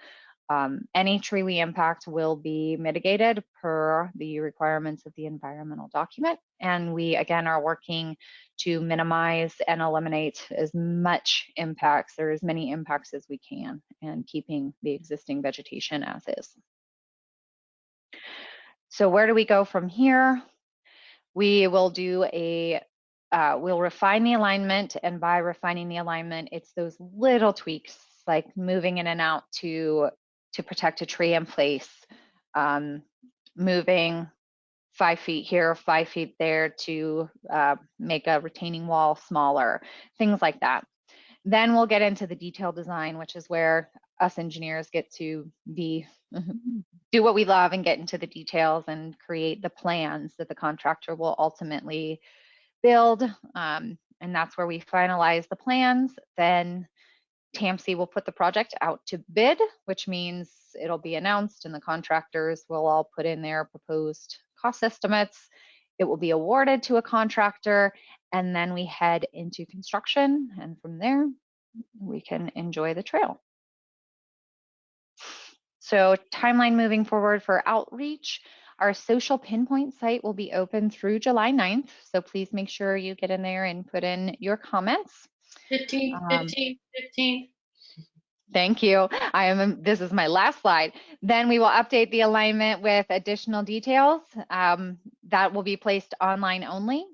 Any tree impact will be mitigated per the requirements of the environmental document. And we, again, are working to minimize and eliminate as much impacts or as many impacts as we can, and keeping the existing vegetation as is. So where do we go from here? We will do we'll refine the alignment, and by refining the alignment, it's those little tweaks like moving in and out to protect a tree in place, moving 5 feet here, 5 feet there to make a retaining wall smaller, things like that. Then we'll get into the detailed design, which is where us engineers get to do what we love and get into the details and create the plans that the contractor will ultimately build. And that's where we finalize the plans. Then TAMC will put the project out to bid, which means it'll be announced and the contractors will all put in their proposed cost estimates. It will be awarded to a contractor, and then we head into construction, and from there we can enjoy the trail. So timeline moving forward for outreach, our social pinpoint site will be open through July 9th. So please make sure you get in there and put in your comments. 15, 15, 15. Thank you. This is my last slide. Then we will update the alignment with additional details that will be placed online only.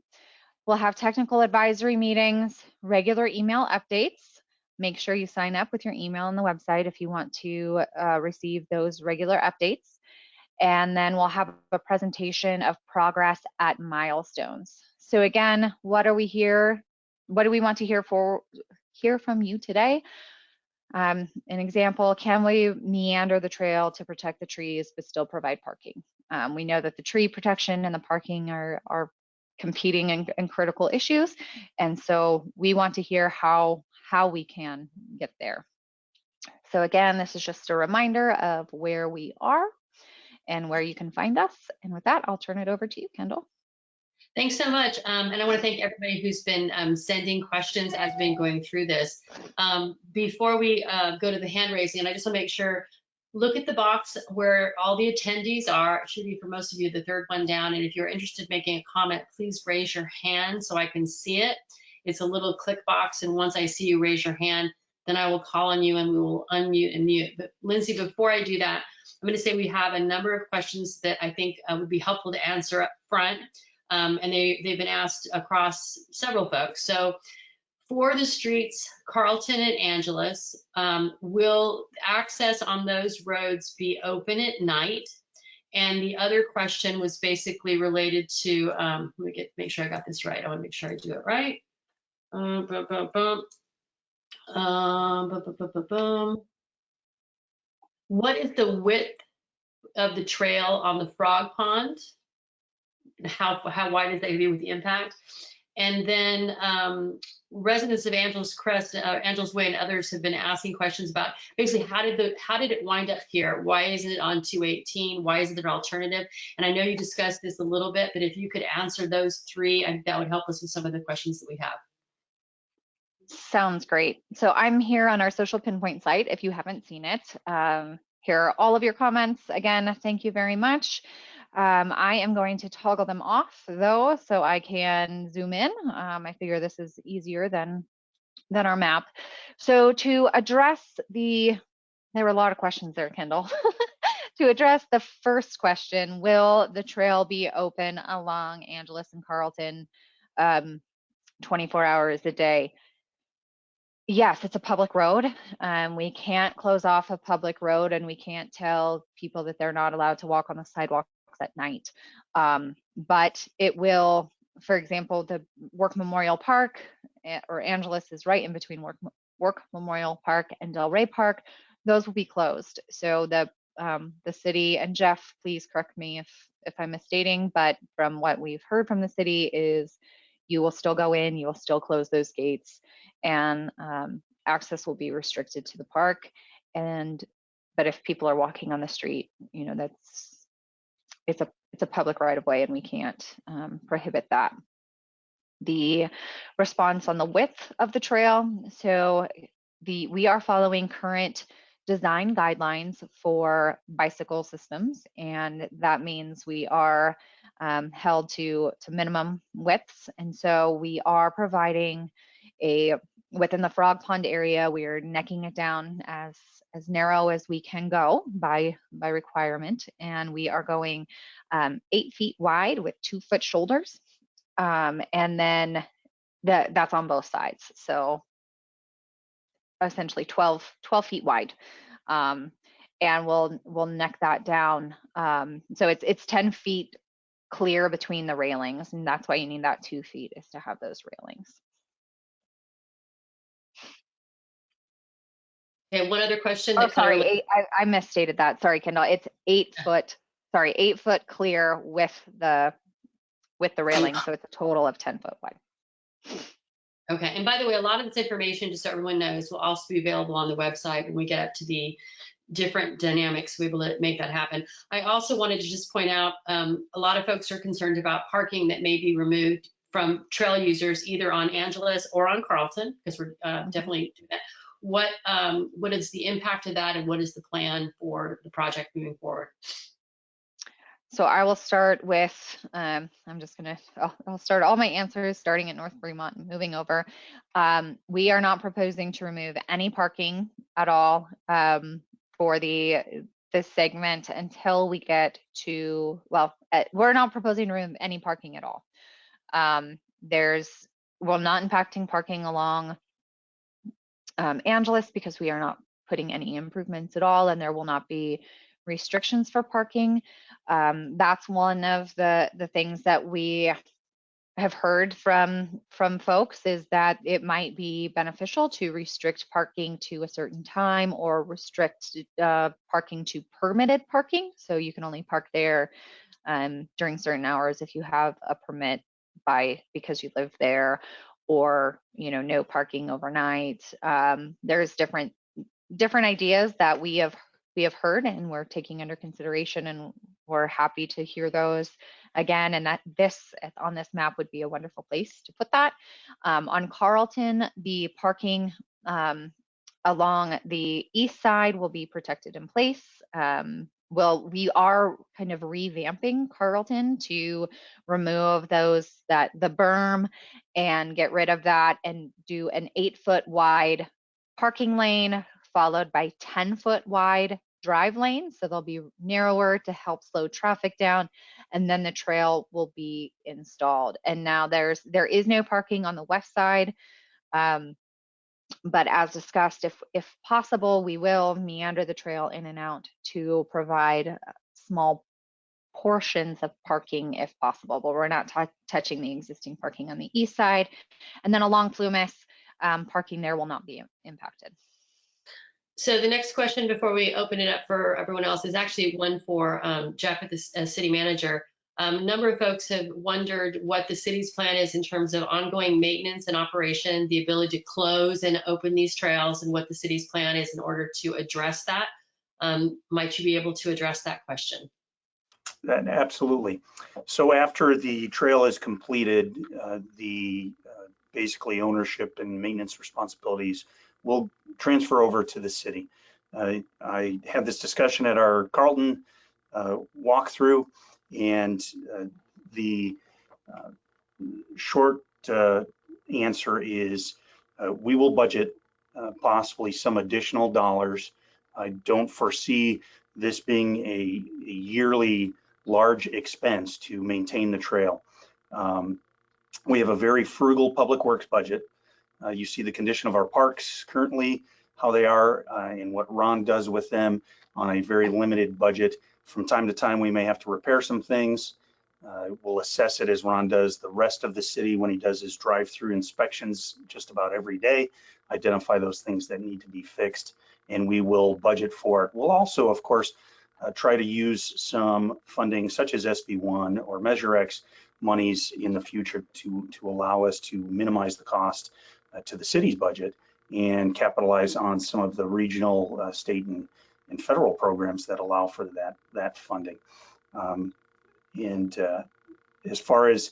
We'll have technical advisory meetings, regular email updates. Make sure you sign up with your email on the website if you want to receive those regular updates. And then we'll have a presentation of progress at milestones. So again, what are we here? What do we want to hear from you today? An example, can we meander the trail to protect the trees but still provide parking? We know that the tree protection and the parking are competing and critical issues, and so we want to hear how we can get there. So again, this is just a reminder of where we are and where you can find us. And with that, I'll turn it over to you, Kendall. Thanks so much. And I want to thank everybody who's been sending questions as we've been going through this. Before we go to the hand raising, and I just want to make sure, look at the box where all the attendees are. It should be for most of you the third one down. And if you're interested in making a comment, please raise your hand so I can see it. It's a little click box. And once I see you raise your hand, then I will call on you and we will unmute and mute. But Lindsay, before I do that, I'm going to say we have a number of questions that I think would be helpful to answer up front. And they've been asked across several folks. So for the streets, Carlton and Angeles, will access on those roads be open at night? And the other question was basically related to, let me make sure I got this right. I want to make sure I do it right. What is the width of the trail on the Frog Pond? How wide is that going to be with the impact? And then residents of Angeles Crest, Angeles Way, and others have been asking questions about basically how did it wind up here? Why isn't it on 218? Why isn't there an alternative? And I know you discussed this a little bit, but if you could answer those three, I think that would help us with some of the questions that we have. Sounds great. So I'm here on our social pinpoint site. If you haven't seen it, here are all of your comments. Again, thank you very much. I am going to toggle them off though, so I can zoom in. I figure this is easier than our map. So to address there were a lot of questions there, Kendall. To address the first question, will the trail be open along Angeles and Carlton 24 hours a day? Yes, it's a public road. We can't close off a public road, and we can't tell people that they're not allowed to walk on the sidewalks at night. But it will, for example, the Work Memorial Park, or Angeles is right in between Work Memorial Park and Del Rey Park. Those will be closed. So the city, and Jeff, please correct me if I'm misstating, but from what we've heard from the city is you will still go in, you will still close those gates, and access will be restricted to the park. But if people are walking on the street, you know, it's a public right of way, and we can't prohibit that. The response on the width of the trail, so we are following current design guidelines for bicycle systems, and that means we are held to minimum widths. And so we are providing within the Frog Pond area, we are necking it down as narrow as we can go by requirement, and we are going 8 feet wide with 2-foot shoulders, and then that's on both sides. So essentially 12 feet wide. and we'll neck that down. So it's 10 feet clear between the railings, and that's why you need that 2 feet, is to have those railings. Okay, one other question. Oh, sorry, I misstated that. Sorry, Kendall. It's 8 foot. Sorry, 8 foot clear with the railing, so it's a total of 10 foot wide. Okay, and by the way, a lot of this information, just so everyone knows, will also be available on the website when we get up to the different dynamics. We will make that happen. I also wanted to just point out, a lot of folks are concerned about parking that may be removed from trail users, either on Angeles or on Carlton, because we're definitely doing that. What is the impact of that, and what is the plan for the project moving forward? So I will start with, I'll start all my answers starting at North Fremont and moving over. We are not proposing to remove any parking at all for this segment until we get to, we're not proposing to remove any parking at all. We're not impacting parking along Angeles, because we are not putting any improvements at all, and there will not be restrictions for parking. That's one of the things that we have heard from folks, is that it might be beneficial to restrict parking to a certain time, or restrict parking to permitted parking. So you can only park there during certain hours if you have a permit because you live there, or no parking overnight. There's different ideas that we have heard, and we're taking under consideration, and we're happy to hear those again. And that on this map would be a wonderful place to put that. On Carlton, the parking along the east side will be protected in place. We are kind of revamping Carlton to remove the berm and get rid of that, and do an 8 foot wide parking lane, followed by 10 foot wide drive lanes. So they'll be narrower to help slow traffic down, and then the trail will be installed. And now there is no parking on the west side. But as discussed, if possible, we will meander the trail in and out to provide small portions of parking if possible, but we're not touching the existing parking on the east side. And then along Plumas, parking there will not be impacted. So the next question before we open it up for everyone else is actually one for Jeff as city manager. A number of folks have wondered what the city's plan is in terms of ongoing maintenance and operation, the ability to close and open these trails, and what the city's plan is in order to address that. Might you be able to address that question? Absolutely. So after the trail is completed, basically ownership and maintenance responsibilities will transfer over to the city. I had this discussion at our Carlton walkthrough, and the short answer is we will budget possibly some additional dollars. I don't foresee this being a yearly large expense to maintain the trail. We have a very frugal public works budget. You see the condition of our parks currently, how they are, and what Ron does with them on a very limited budget. From time to time, we may have to repair some things. We'll assess it as Ron does the rest of the city when he does his drive-through inspections just about every day, identify those things that need to be fixed, and we will budget for it. We'll also, of course, try to use some funding such as SB1 or Measure X monies in the future to allow us to minimize the cost to the city's budget and capitalize on some of the regional, state, and federal programs that allow for that funding. As far as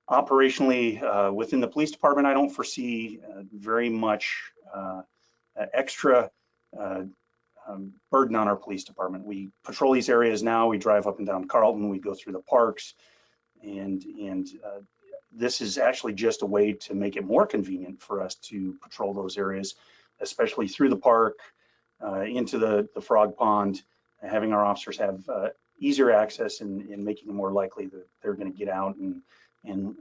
operationally within the police department, I don't foresee very much extra burden on our police department. We patrol these areas now. We drive up and down Carlton. We go through the parks, and this is actually just a way to make it more convenient for us to patrol those areas, especially through the park, into the frog pond, having our officers have easier access and making it more likely that they're going to get out and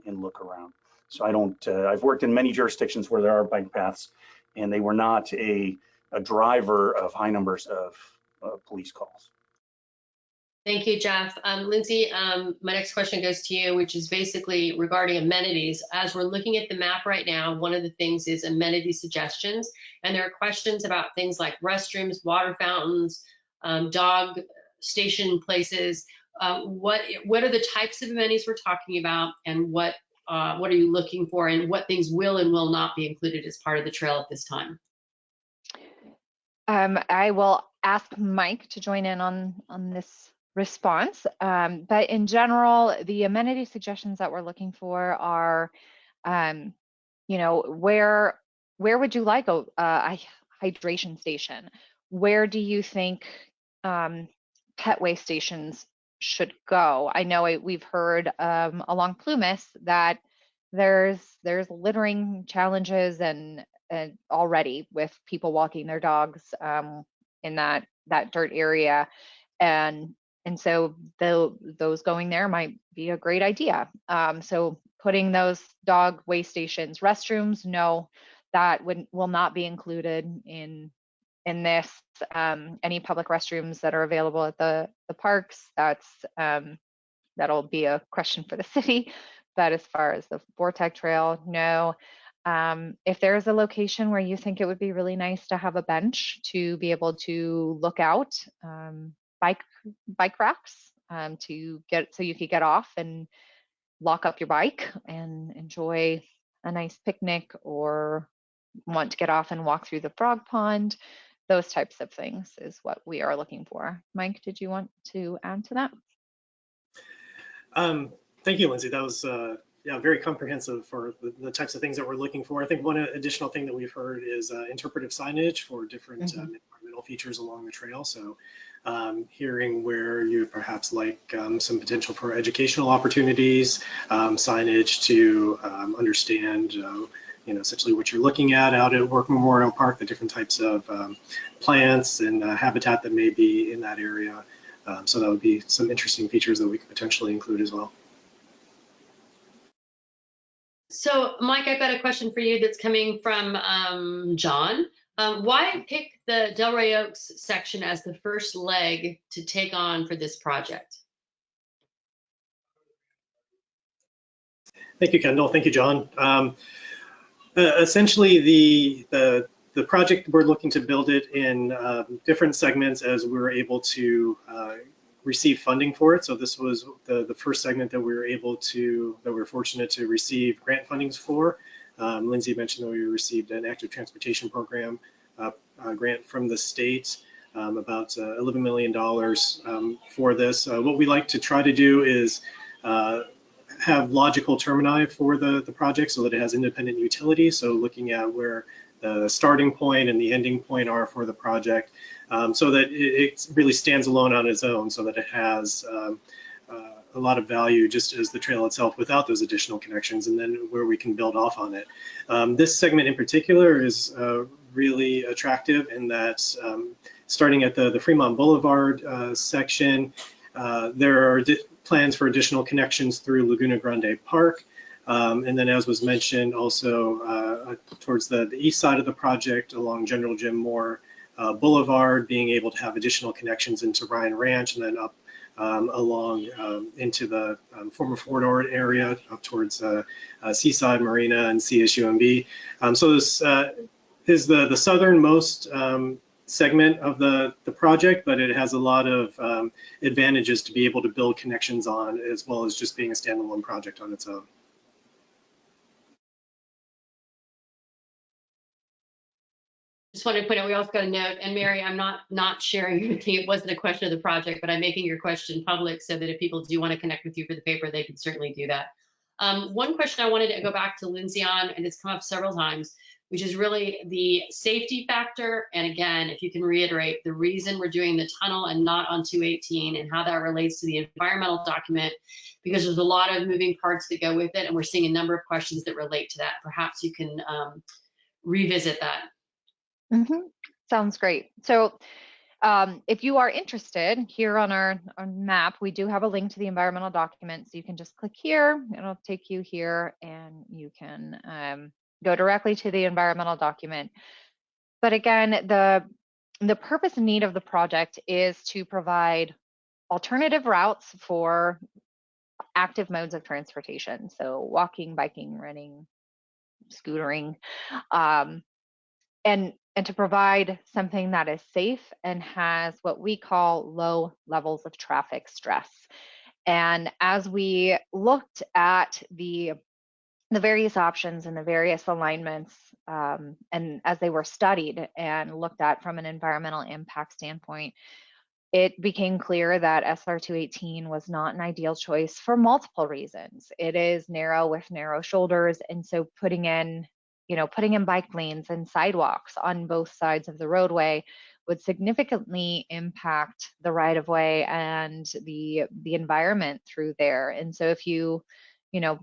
look around. So I don't, I've worked in many jurisdictions where there are bike paths, and they were not a driver of high numbers of police calls. Thank you, Jeff. Lindsay, my next question goes to you, which is basically regarding amenities. As we're looking at the map right now, one of the things is amenity suggestions, and there are questions about things like restrooms, water fountains, dog station places. What are the types of amenities we're talking about, and what are you looking for, and what things will and will not be included as part of the trail at this time? I will ask Mike to join in on this response. But in general, the amenity suggestions that we're looking for are, you know, where would you like a hydration station? Where do you think pet waste stations should go? I know we've heard along Plumas that there's littering challenges and already with people walking their dogs in that dirt area, and so those going there might be a great idea. So putting those dog waste stations, restrooms, no, that will not be included in this. Any public restrooms that are available at the parks, that'll be a question for the city. But as far as the FORTAG trail, no. If there's a location where you think it would be really nice to have a bench to be able to look out, bike racks, so you could get off and lock up your bike and enjoy a nice picnic, or want to get off and walk through the frog pond, those types of things is what we are looking for. Mike, did you want to add to that? Thank you, Lindsay. That was yeah, very comprehensive for the types of things that we're looking for. I think one additional thing that we've heard is interpretive signage for different environmental features along the trail. So hearing where you perhaps like some potential for educational opportunities, signage to understand you know, essentially what you're looking at out at Work Memorial Park, the different types of plants and habitat that may be in that area. So that would be some interesting features that we could potentially include as well. So, Mike, I've got a question for you that's coming from John. Why pick the Delray Oaks section as the first leg to take on for this project? Thank you, Kendall. Thank you, John. Essentially, the project, we're looking to build it in different segments as we were able to receive funding for it. So this was the first segment that we were fortunate to receive grant fundings for. Lindsay mentioned that we received an active transportation program grant from the state, about $11 million for this. What we like to try to do is have logical termini for the project so that it has independent utility. So looking at where the starting point and the ending point are for the project, so that it really stands alone on its own, so that it has a lot of value just as the trail itself without those additional connections, and then where we can build off on it. This segment in particular is really attractive in that starting at the Fremont Boulevard section, there are plans for additional connections through Laguna Grande Park. And then, as was mentioned, also towards the east side of the project along General Jim Moore Boulevard, being able to have additional connections into Ryan Ranch, and then up along into the former Fort Ord area, up towards Seaside Marina and CSUMB. So this is the southernmost segment of the project, but it has a lot of advantages to be able to build connections on, as well as just being a standalone project on its own. Just want to point out, we also got a note, and Mary, I'm not sharing with you, it wasn't a question of the project, but I'm making your question public so that if people do want to connect with you for the paper, they can certainly do that. One question I wanted to go back to Lindsay on, and it's come up several times, which is really the safety factor. And again, if you can reiterate the reason we're doing the tunnel and not on 218 and how that relates to the environmental document, because there's a lot of moving parts that go with it, and we're seeing a number of questions that relate to that. Perhaps you can revisit that. Sounds great. So if you are interested, here on our map, we do have a link to the environmental document. So you can just click here, it'll take you here, and you can go directly to the environmental document. But again, the purpose and need of the project is to provide alternative routes for active modes of transportation. So walking, biking, running, scootering, and to provide something that is safe and has what we call low levels of traffic stress. And as we looked at the various options and the various alignments, and as they were studied and looked at from an environmental impact standpoint, it became clear that SR 218 was not an ideal choice for multiple reasons. It is narrow with narrow shoulders, and so putting in bike lanes and sidewalks on both sides of the roadway would significantly impact the right-of-way and the environment through there. And so if you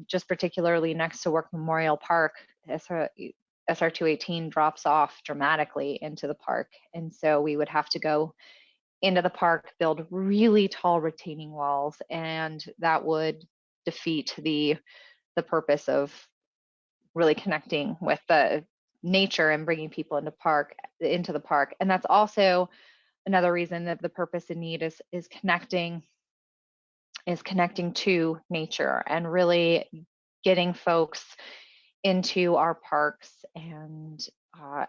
just particularly next to Work Memorial Park, SR 218 drops off dramatically into the park. And so we would have to go into the park, build really tall retaining walls, and that would defeat the purpose of really connecting with the nature and bringing people into the park. And that's also another reason that the purpose and need is connecting to nature and really getting folks into our parks and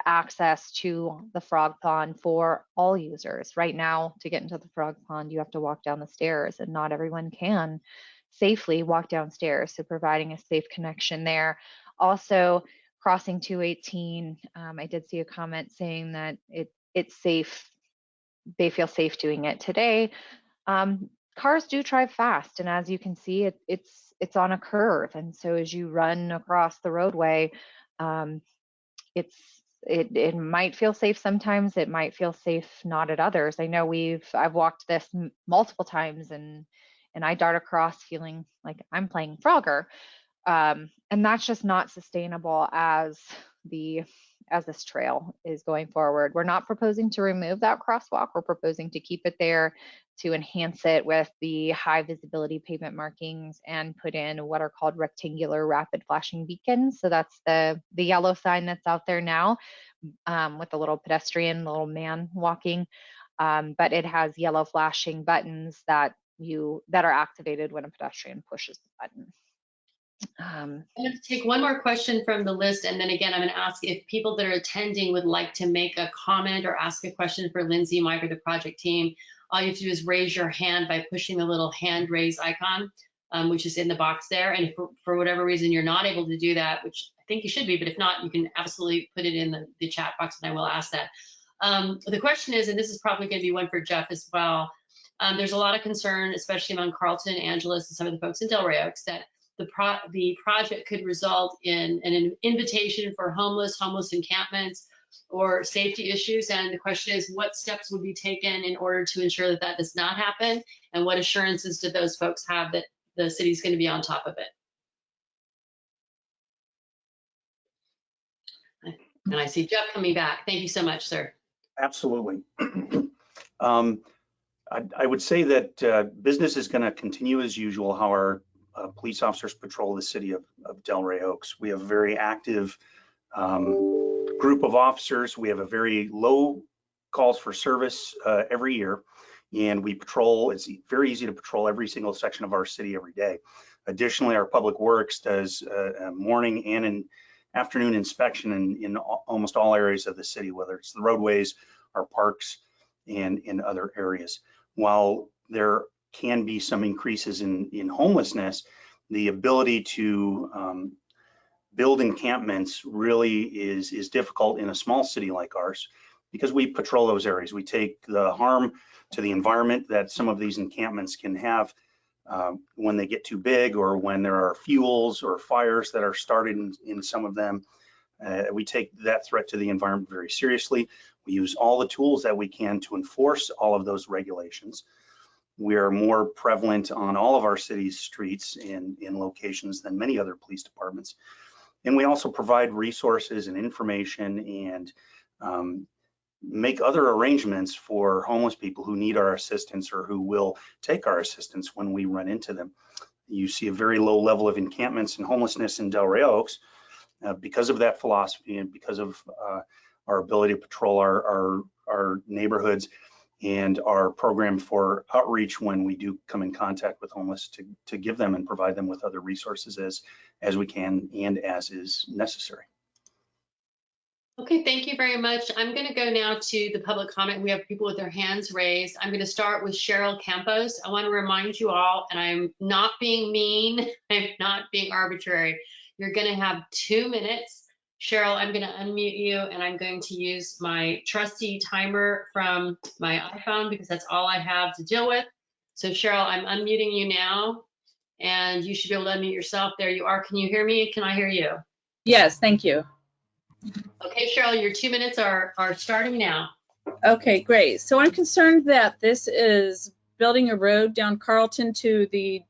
access to the frog pond for all users. Right now, to get into the frog pond, you have to walk down the stairs, and not everyone can safely walk downstairs. So providing a safe connection there. Also, crossing 218, I did see a comment saying that it's safe. They feel safe doing it today. Cars do drive fast, and as you can see, it's on a curve, and so as you run across the roadway, it might feel safe sometimes. It might feel safe not at others. I know I've walked this multiple times, and I dart across feeling like I'm playing Frogger, and that's just not sustainable as this trail is going forward. We're not proposing to remove that crosswalk. We're proposing to keep it there, to enhance it with the high visibility pavement markings and put in what are called rectangular rapid flashing beacons. So that's the yellow sign that's out there now, with a little pedestrian, little man walking, but it has yellow flashing buttons that are activated when a pedestrian pushes the button. I'm going to take one more question from the list, and then again, I'm going to ask if people that are attending would like to make a comment or ask a question for Lindsay, Mike, or the project team. All you have to do is raise your hand by pushing the little hand raise icon, which is in the box there. And if for whatever reason you're not able to do that, which I think you should be, but if not, you can absolutely put it in the chat box, and I will ask that. The question is, and this is probably going to be one for Jeff as well, there's a lot of concern, especially among Carlton, Angeles, and some of the folks in Delray Oaks, that the project could result in an invitation for homeless encampments or safety issues. And the question is, what steps would be taken in order to ensure that that does not happen? And what assurances do those folks have that the city's going to be on top of it? And I see Jeff coming back. Thank you so much, sir. Absolutely. I would say that business is going to continue as usual, how our police officers patrol the city of Delray Oaks. We have a very active group of officers. We have a very low calls for service every year, and we patrol. It's very easy to patrol every single section of our city every day. Additionally, our public works does a morning and an afternoon inspection in almost all areas of the city, whether it's the roadways, our parks, and in other areas. While there can be some increases in homelessness, the ability to build encampments really is difficult in a small city like ours, because we patrol those areas. We take the harm to the environment that some of these encampments can have when they get too big, or when there are fuels or fires that are started in some of them. We take that threat to the environment very seriously. We use all the tools that we can to enforce all of those regulations. We are more prevalent on all of our city's streets in locations than many other police departments. And we also provide resources and information and make other arrangements for homeless people who need our assistance or who will take our assistance when we run into them. You see a very low level of encampments and homelessness in Delray Oaks because of that philosophy and because of our ability to patrol our our neighborhoods and our program for outreach when we do come in contact with homeless to give them and provide them with other resources as we can and as is necessary. Okay, thank you very much. I'm going to go now to the public comment. We have people with their hands raised. I'm going to start with Cheryl Campos. I want to remind you all, and I'm not being mean, I'm not being arbitrary. You're going to have 2 minutes. Cheryl, I'm going to unmute you, and I'm going to use my trusty timer from my iPhone because that's all I have to deal with. So Cheryl, I'm unmuting you now, and you should be able to unmute yourself. There you are. Can you hear me? Can I hear you? Yes, thank you. Okay, Cheryl, your 2 minutes are starting now. Okay, great. So I'm concerned that this is building a road down Carlton to the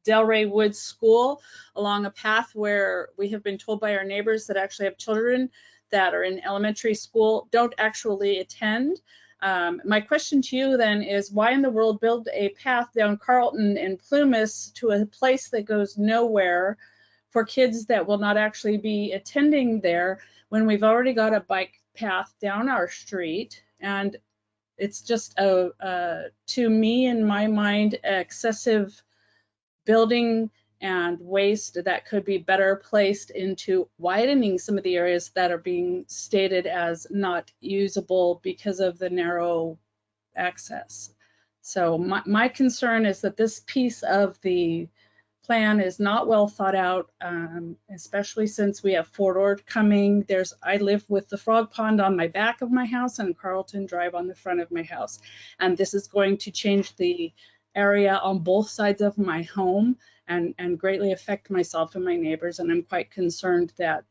Delray Woods School along a path where we have been told by our neighbors that actually have children that are in elementary school don't actually attend. My question to you then is, why in the world build a path down Carlton and Plumas to a place that goes nowhere for kids that will not actually be attending there when we've already got a bike path down our street? And it's just to me, in my mind, excessive building and waste that could be better placed into widening some of the areas that are being stated as not usable because of the narrow access. So my concern is that this piece of the plan is not well thought out, especially since we have FORTAG coming. I live with the frog pond on my back of my house and Carlton Drive on the front of my house. And this is going to change the area on both sides of my home and greatly affect myself and my neighbors. And I'm quite concerned that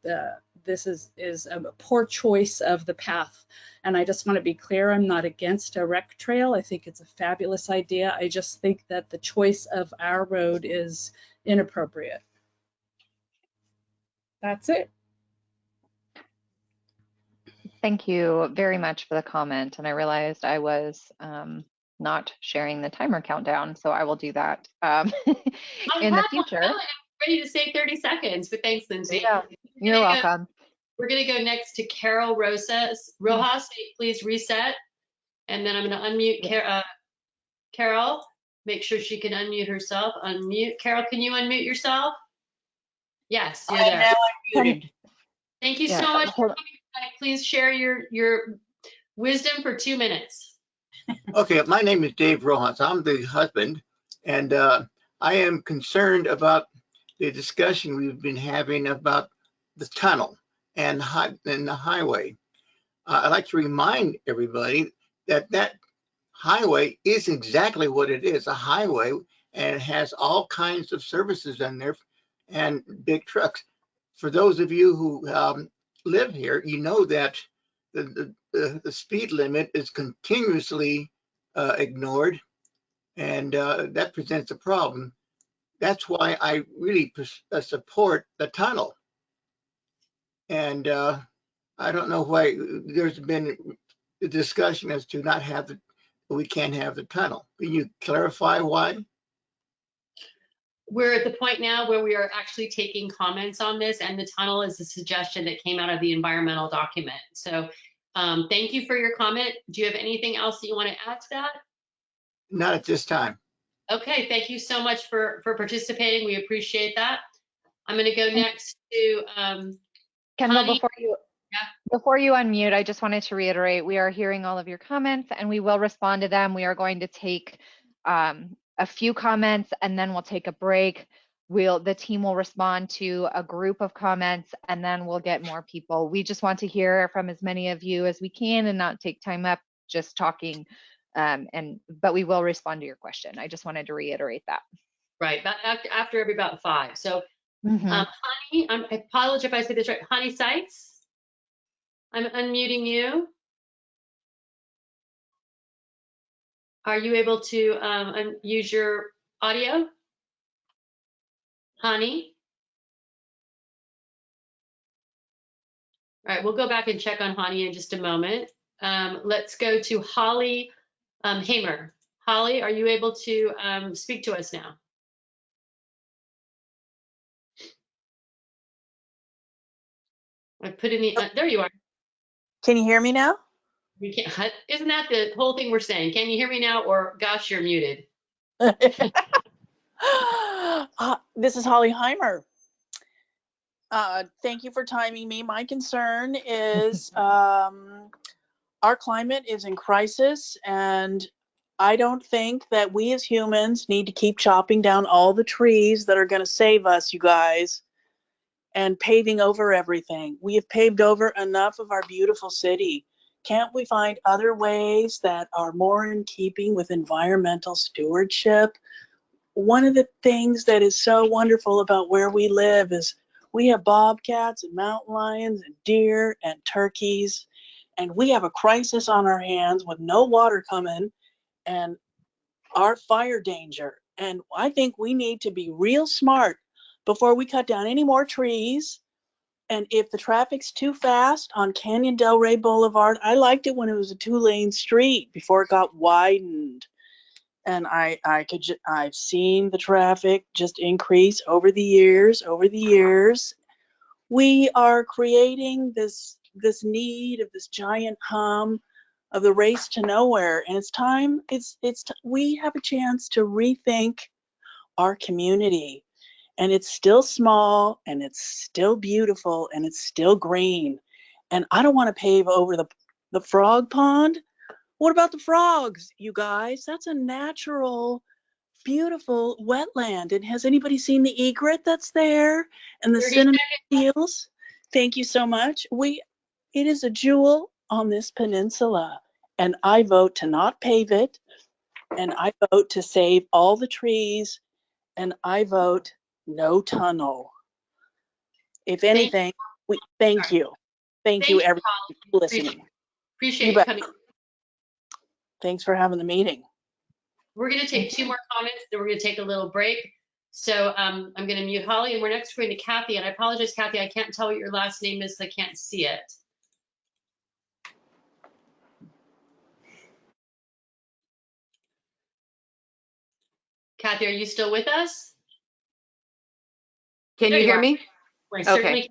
this is a poor choice of the path. And I just want to be clear, I'm not against a rec trail. I think it's a fabulous idea. I just think that the choice of our road is inappropriate. That's it. Thank you very much for the comment. And I realized I was not sharing the timer countdown, so I will do that in the future. I'm ready to say 30 seconds, but thanks, Lindsay. Yeah, you're welcome. We're going to go next to Carol Rojas. Rojas, please reset. And then I'm going to unmute Carol. Make sure she can unmute herself. Unmute. Carol, can you unmute yourself? Yes, you're there. Now I'm muted. Thank you so much for coming back. Please share your wisdom for 2 minutes. Okay, my name is Dave Rojas. I'm the husband, and I am concerned about the discussion we've been having about the tunnel and the highway. I'd like to remind everybody that that highway is exactly what it is, a highway, and it has all kinds of services in there and big trucks. For those of you who live here, you know that the speed limit is continuously ignored, and that presents a problem. That's why I really support the tunnel. And I don't know why there's been a discussion as to not have we can't have the tunnel. Can you clarify why? We're at the point now where we are actually taking comments on this, and the tunnel is a suggestion that came out of the environmental document. So thank you for your comment. Do you have anything else that you want to add to that? Not at this time. Okay, thank you so much for participating. We appreciate that. I'm going to go next to Kendall, Connie. before you unmute, I just wanted to reiterate, we are hearing all of your comments and we will respond to them. We are going to take a few comments and then we'll take a break. The team will respond to a group of comments and then we'll get more people. We just want to hear from as many of you as we can and not take time up just talking. But we will respond to your question. I just wanted to reiterate that. Right, after every about 5. So Honey, I apologize if I say this right. Honey Sites, I'm unmuting you. Are you able to use your audio? Honey? All right, we'll go back and check on Honey in just a moment. Let's go to Holly Hamer. Holly, are you able to speak to us now? I put in the, there you are. Can you hear me now? We can't, isn't that the whole thing we're saying? Can you hear me now, or gosh, you're muted? This is Holly Heimer. Thank you for timing me. My concern is our climate is in crisis, and I don't think that we as humans need to keep chopping down all the trees that are going to save us, you guys, and paving over everything. We have paved over enough of our beautiful city. Can't we find other ways that are more in keeping with environmental stewardship? One of the things that is so wonderful about where we live is we have bobcats and mountain lions and deer and turkeys, and we have a crisis on our hands with no water coming and our fire danger. And I think we need to be real smart before we cut down any more trees. And if the traffic's too fast on Canyon Del Rey Boulevard, I liked it when it was a 2-lane street before it got widened. And I've seen the traffic just increase over the years. We are creating this need of this giant hum of the race to nowhere. And it's time, we have a chance to rethink our community. And it's still small, and it's still beautiful, and it's still green. And I don't want to pave over the frog pond. What about the frogs, you guys? That's a natural, beautiful wetland. And has anybody seen the egret that's there and the cinnamon eels? Thank you so much. It is a jewel on this peninsula, and I vote to not pave it, and I vote to save all the trees, and I vote no tunnel. If anything, thank you. Thank you, everyone, for listening. Appreciate you coming. Thanks for having the meeting. We're going to take 2 more comments, then we're going to take a little break. So I'm going to mute Holly, and we're next going to Kathy. And I apologize, Kathy, I can't tell what your last name is, so I can't see it. Kathy, are you still with us? Can you hear me? Okay.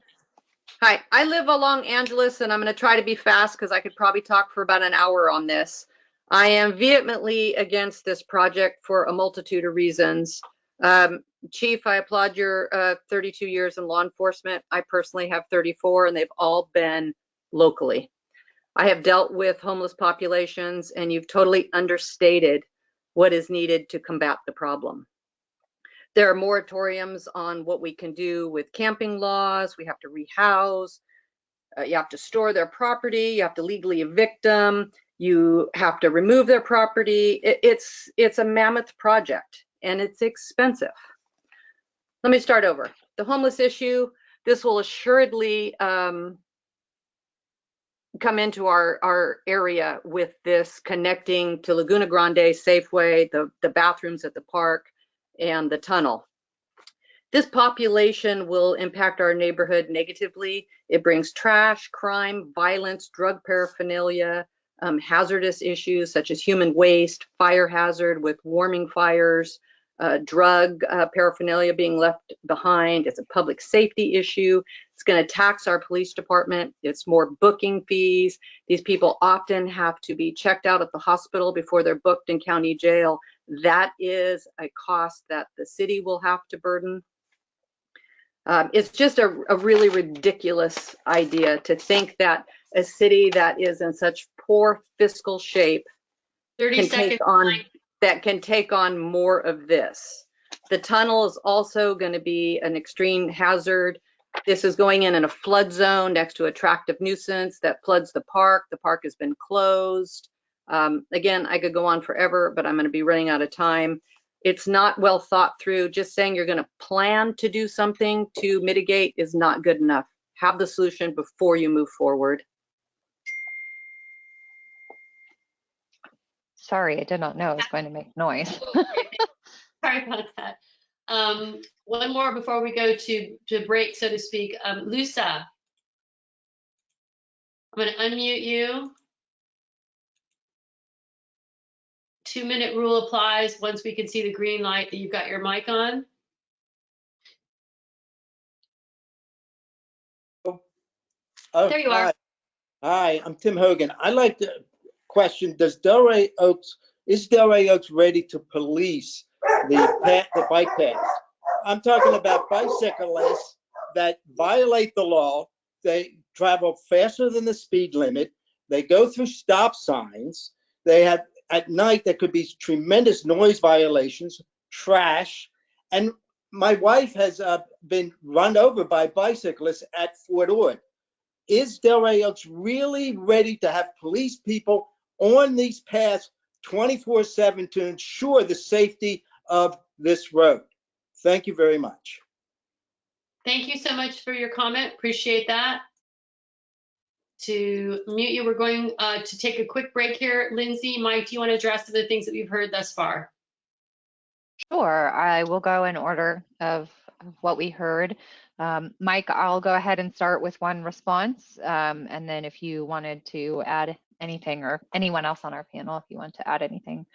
Hi, I live along Angeles, and I'm going to try to be fast because I could probably talk for about an hour on this. I am vehemently against this project for a multitude of reasons. Chief, I applaud your 32 years in law enforcement. I personally have 34, and they've all been locally. I have dealt with homeless populations, and you've totally understated what is needed to combat the problem. There are moratoriums on what we can do with camping laws. We have to rehouse. You have to store their property. You have to legally evict them. You have to remove their property. It's a mammoth project, and it's expensive. Let me start over. The homeless issue, this will assuredly come into our area with this connecting to Laguna Grande, Safeway, the bathrooms at the park, and the tunnel. This population will impact our neighborhood negatively. It brings trash, crime, violence, drug paraphernalia, hazardous issues such as human waste, fire hazard with warming fires, drug paraphernalia being left behind. It's a public safety issue. It's going to tax our police department. It's more booking fees. These people often have to be checked out at the hospital before they're booked in county jail. That is a cost that the city will have to burden. It's just a really ridiculous idea to think that a city that is in such poor fiscal shape can take on more of this. The tunnel is also going to be an extreme hazard. This is going in a flood zone next to attractive nuisance that floods the park. The park has been closed. Again, I could go on forever, but I'm going to be running out of time. It's not well thought through. Just saying you're going to plan to do something to mitigate is not good enough. Have the solution before you move forward. Sorry, I did not know it was going to make noise. Sorry about that. One more before we go to break, so to speak. Lusa, I'm going to unmute you. 2-minute rule applies once we can see the green light that you've got your mic on. Oh, There you hi. are. Hi, I'm Tim Hogan. I'd like to question, is Delray Oaks ready to police the bike paths? I'm talking about bicyclists that violate the law. They travel faster than the speed limit. They go through stop signs. They have, at night, there could be tremendous noise violations, trash. And my wife has been run over by bicyclists at Fort Ord. Is Delray Oaks really ready to have police people on these paths 24/7 to ensure the safety of this road? Thank you very much. Thank you so much for your comment. Appreciate that. To mute you, we're going to take a quick break here. Lindsay, Mike, do you want to address the things that we've heard thus far? Sure, I will go in order of what we heard. Mike, I'll go ahead and start with one response, and then if you wanted to add anything, or anyone else on our panel, if you want to add anything.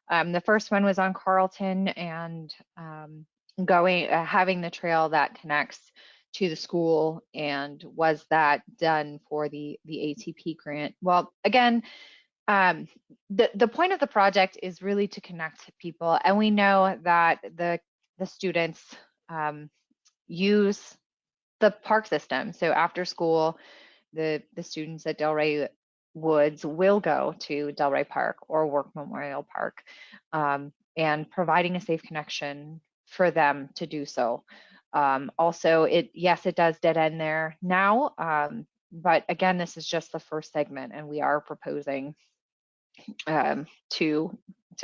The first one was on Carlton and having the trail that connects to the school, and was that done for the ATP grant? Well, again, the point of the project is really to connect people, and we know that the students use the park system. So after school, the students at Delray Woods will go to Delray Park or Work Memorial Park, and providing a safe connection for them to do so. Also, yes, it does dead end there now, but again, this is just the first segment, and we are proposing to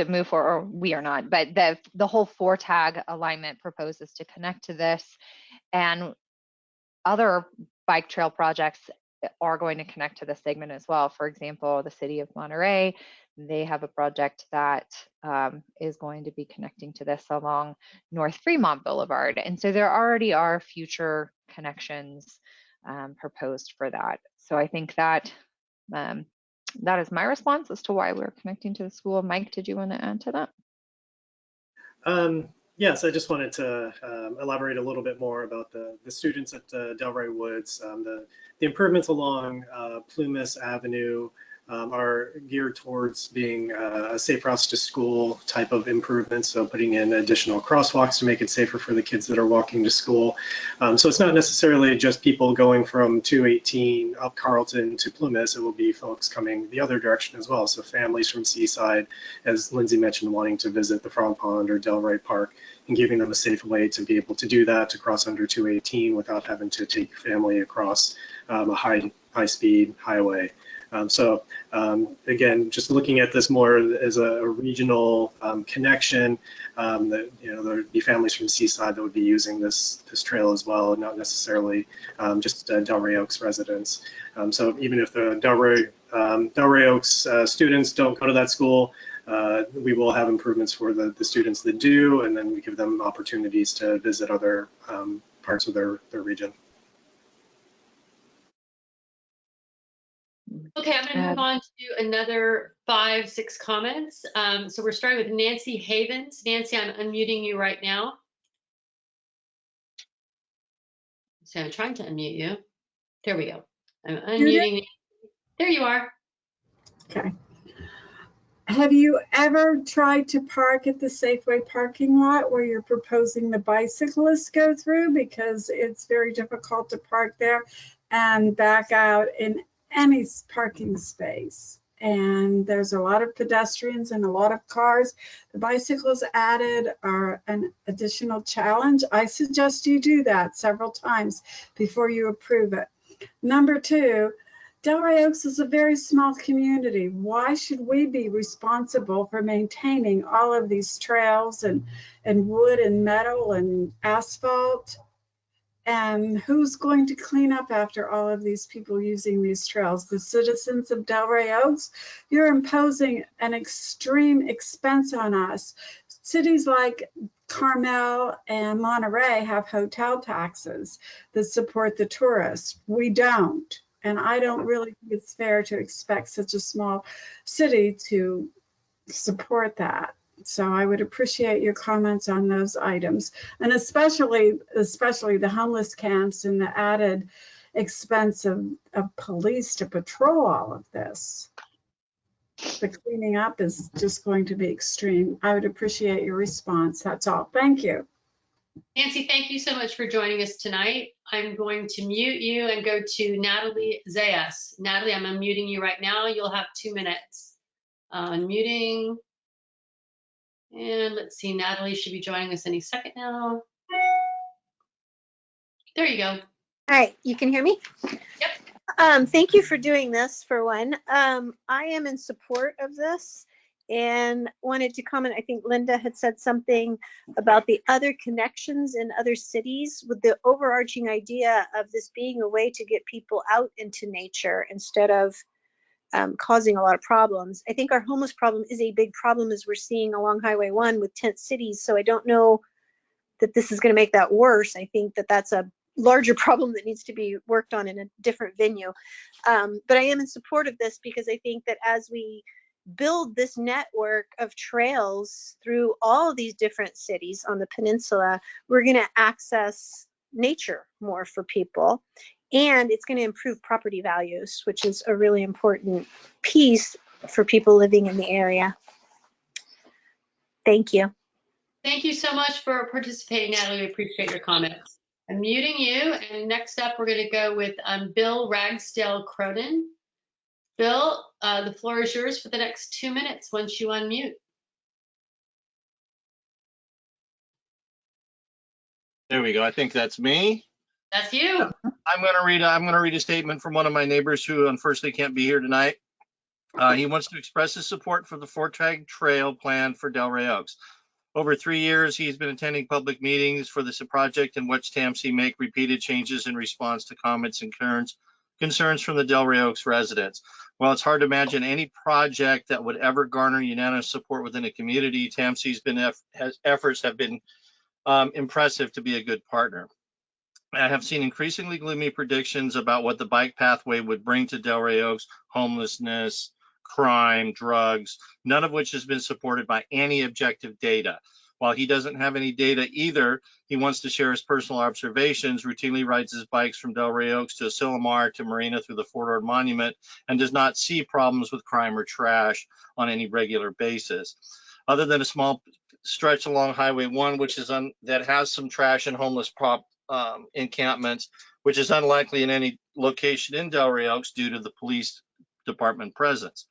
move forward, or we are not, but the whole FORTAG alignment proposes to connect to this, and other bike trail projects are going to connect to this segment as well. For example, the city of Monterey, they have a project that is going to be connecting to this along North Fremont Boulevard. And so there already are future connections proposed for that. So I think that that is my response as to why we're connecting to the school. Mike, did you want to add to that? Yes, I just wanted to elaborate a little bit more about the students at Delray Woods. The improvements along Plumas Avenue are geared towards being a safe routes to school type of improvements, so putting in additional crosswalks to make it safer for the kids that are walking to school. So it's not necessarily just people going from 218 up Carlton to Plumas. It will be folks coming the other direction as well, so families from Seaside, as Lindsay mentioned, wanting to visit the Frog Pond or Delray Park, and giving them a safe way to be able to do that, to cross under 218 without having to take your family across a high-speed highway. Again, just looking at this more as a regional connection, that there would be families from Seaside that would be using this trail as well, and not necessarily just Delray Oaks residents. So even if the Delray Oaks students don't go to that school, we will have improvements for the students that do, and then we give them opportunities to visit other parts of their region. Okay, I'm going to move on to another 5-6 comments. So we're starting with Nancy Havens. Nancy, I'm unmuting you right now. So I'm trying to unmute you. There we go. I'm unmuting you. There you are. Okay. Have you ever tried to park at the Safeway parking lot where you're proposing the bicyclists go through? Because it's very difficult to park there and back out in any parking space. And there's a lot of pedestrians and a lot of cars. The bicycles added are an additional challenge. I suggest you do that several times before you approve it. Number two, Delray Oaks is a very small community. Why should we be responsible for maintaining all of these trails and wood and metal and asphalt? And who's going to clean up after all of these people using these trails? The citizens of Delray Oaks? You're imposing an extreme expense on us. Cities like Carmel and Monterey have hotel taxes that support the tourists. We don't. And I don't really think it's fair to expect such a small city to support that. So I would appreciate your comments on those items, and especially the homeless camps and the added expense of police to patrol all of this. the cleaning up is just going to be extreme. I would appreciate your response. That's all. Thank you. Nancy, thank you so much for joining us tonight. I'm going to mute you and go to Natalie Zayas. Natalie, I'm unmuting you right now. You'll have 2 minutes. Unmuting. And let's see, Natalie should be joining us any second now. There you go. All right, you can hear me? Yep. Thank you for doing this, for one. I am in support of this and wanted to comment. I think Linda had said something about the other connections in other cities, with the overarching idea of this being a way to get people out into nature instead of causing a lot of problems. I think our homeless problem is a big problem, as we're seeing along Highway 1 with tent cities. So I don't know that this is going to make that worse. I think that that's a larger problem that needs to be worked on in a different venue. But I am in support of this because I think that as we build this network of trails through all of these different cities on the peninsula, we're going to access nature more for people. And it's going to improve property values, which is a really important piece for people living in the area. Thank you. Thank you so much for participating, Natalie. We appreciate your comments. I'm muting you, and next up we're going to go with Bill Ragsdale Croden. Bill, the floor is yours for the next 2 minutes once you unmute. There we go. I think that's me. That's you. I'm going to read a statement from one of my neighbors who unfortunately can't be here tonight. He wants to express his support for the FORTAG trail plan for Delray Oaks. Over 3 years, he's been attending public meetings for this project in which TAMC make repeated changes in response to comments and concerns from the Delray Oaks residents. While it's hard to imagine any project that would ever garner unanimous support within a community, TAMC's efforts have been impressive to be a good partner. I have seen increasingly gloomy predictions about what the bike pathway would bring to Delray Oaks: homelessness, crime, drugs, none of which has been supported by any objective data. While he doesn't have any data either, he wants to share his personal observations, routinely rides his bikes from Delray Oaks to Asilomar to Marina through the FORTAG Monument, and does not see problems with crime or trash on any regular basis. Other than a small stretch along Highway 1, which is that has some trash and homeless encampments, which is unlikely in any location in Delray Oaks due to the police department presence.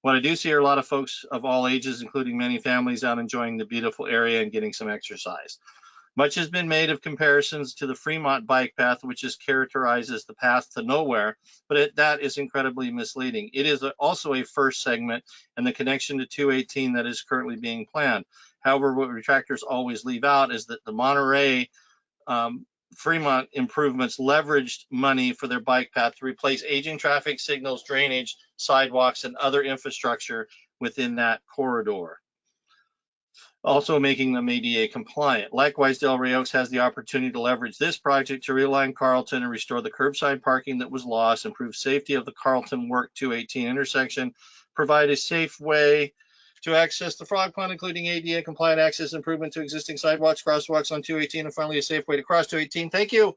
What I do see are a lot of folks of all ages, including many families, out enjoying the beautiful area and getting some exercise. Much has been made of comparisons to the Fremont bike path, which is characterized as the path to nowhere, but that is incredibly misleading. It is also a first segment and the connection to 218 that is currently being planned. However, what retractors always leave out is that the Monterey Fremont improvements leveraged money for their bike path to replace aging traffic signals, drainage, sidewalks, and other infrastructure within that corridor, also making them ADA compliant. Likewise, Delray Oaks has the opportunity to leverage this project to realign Carlton and restore the curbside parking that was lost, improve safety of the Carlton Work 218 intersection, provide a safe way to access the frog pond, including ADA compliant access improvement to existing sidewalks, crosswalks on 218, and finally a safe way to cross 218. Thank you.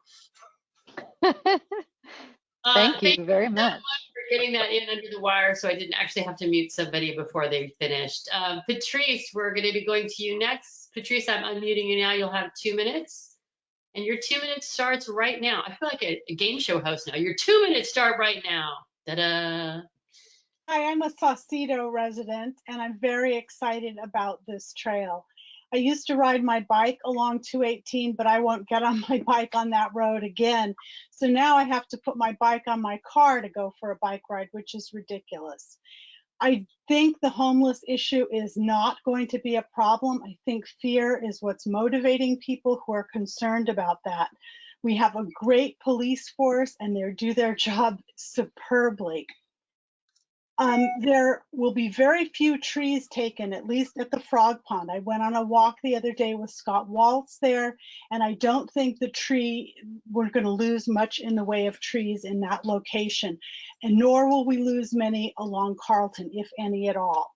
Thank you very much for getting that in under the wire, so I didn't actually have to mute somebody before they finished. Patrice, we're going to be going to you next. Patrice, I'm unmuting you now. You'll have 2 minutes, and your 2 minutes starts right now. I feel like a game show host now. Your 2 minutes start right now. Ta-da! Hi, I'm a Saucedo resident, and I'm very excited about this trail. I used to ride my bike along 218, but I won't get on my bike on that road again. So now I have to put my bike on my car to go for a bike ride, which is ridiculous. I think the homeless issue is not going to be a problem. I think fear is what's motivating people who are concerned about that. We have a great police force, and they do their job superbly. There will be very few trees taken, at least at the frog pond. I went on a walk the other day with Scott Waltz there, and I don't think we're going to lose much in the way of trees in that location, and nor will we lose many along Carlton, if any at all.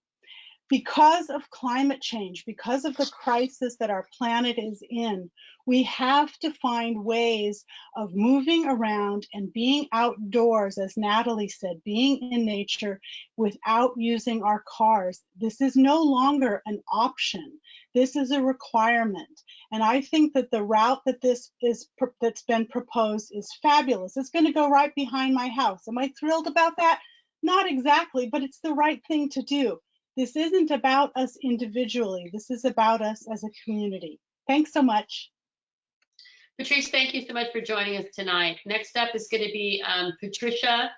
Because of climate change, because of the crisis that our planet is in, we have to find ways of moving around and being outdoors, as Natalie said, being in nature without using our cars. This is no longer an option. This is a requirement. And I think that the route that that's been proposed is fabulous. It's going to go right behind my house. Am I thrilled about that? Not exactly, but it's the right thing to do. This isn't about us individually. This is about us as a community. Thanks so much. Patrice, thank you so much for joining us tonight. Next up is going to be Patricia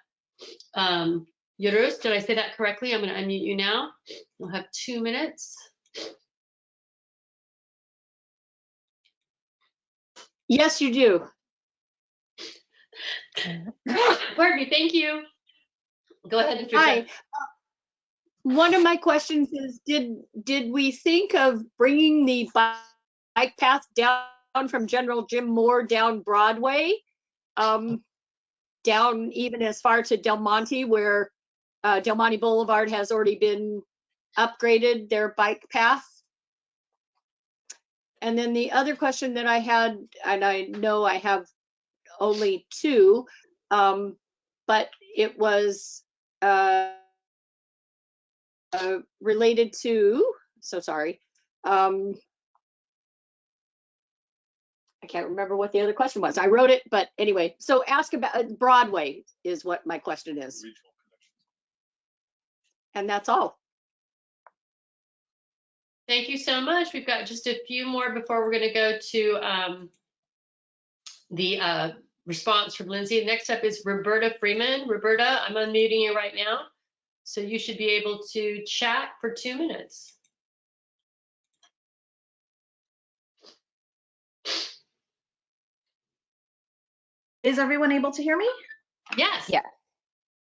Yurus. Did I say that correctly? I'm going to unmute you now. You'll have 2 minutes. Yes, you do. Pardon me. Thank you. Go ahead, Patricia. Hi. One of my questions is, did we think of bringing the bike path down from General Jim Moore down Broadway, down even as far to Del Monte, where Del Monte Boulevard has already been upgraded, their bike path? And then the other question that I had, and I know I have only two, but it was related to, so sorry. I can't remember what the other question was. I wrote it, but anyway, so ask about Broadway is what my question is. And that's all. Thank you so much. We've got just a few more before we're going to go to the response from Lindsay. Next up is Roberta Freeman. Roberta, I'm unmuting you right now. So you should be able to chat for 2 minutes. Is everyone able to hear me? Yes. Yeah.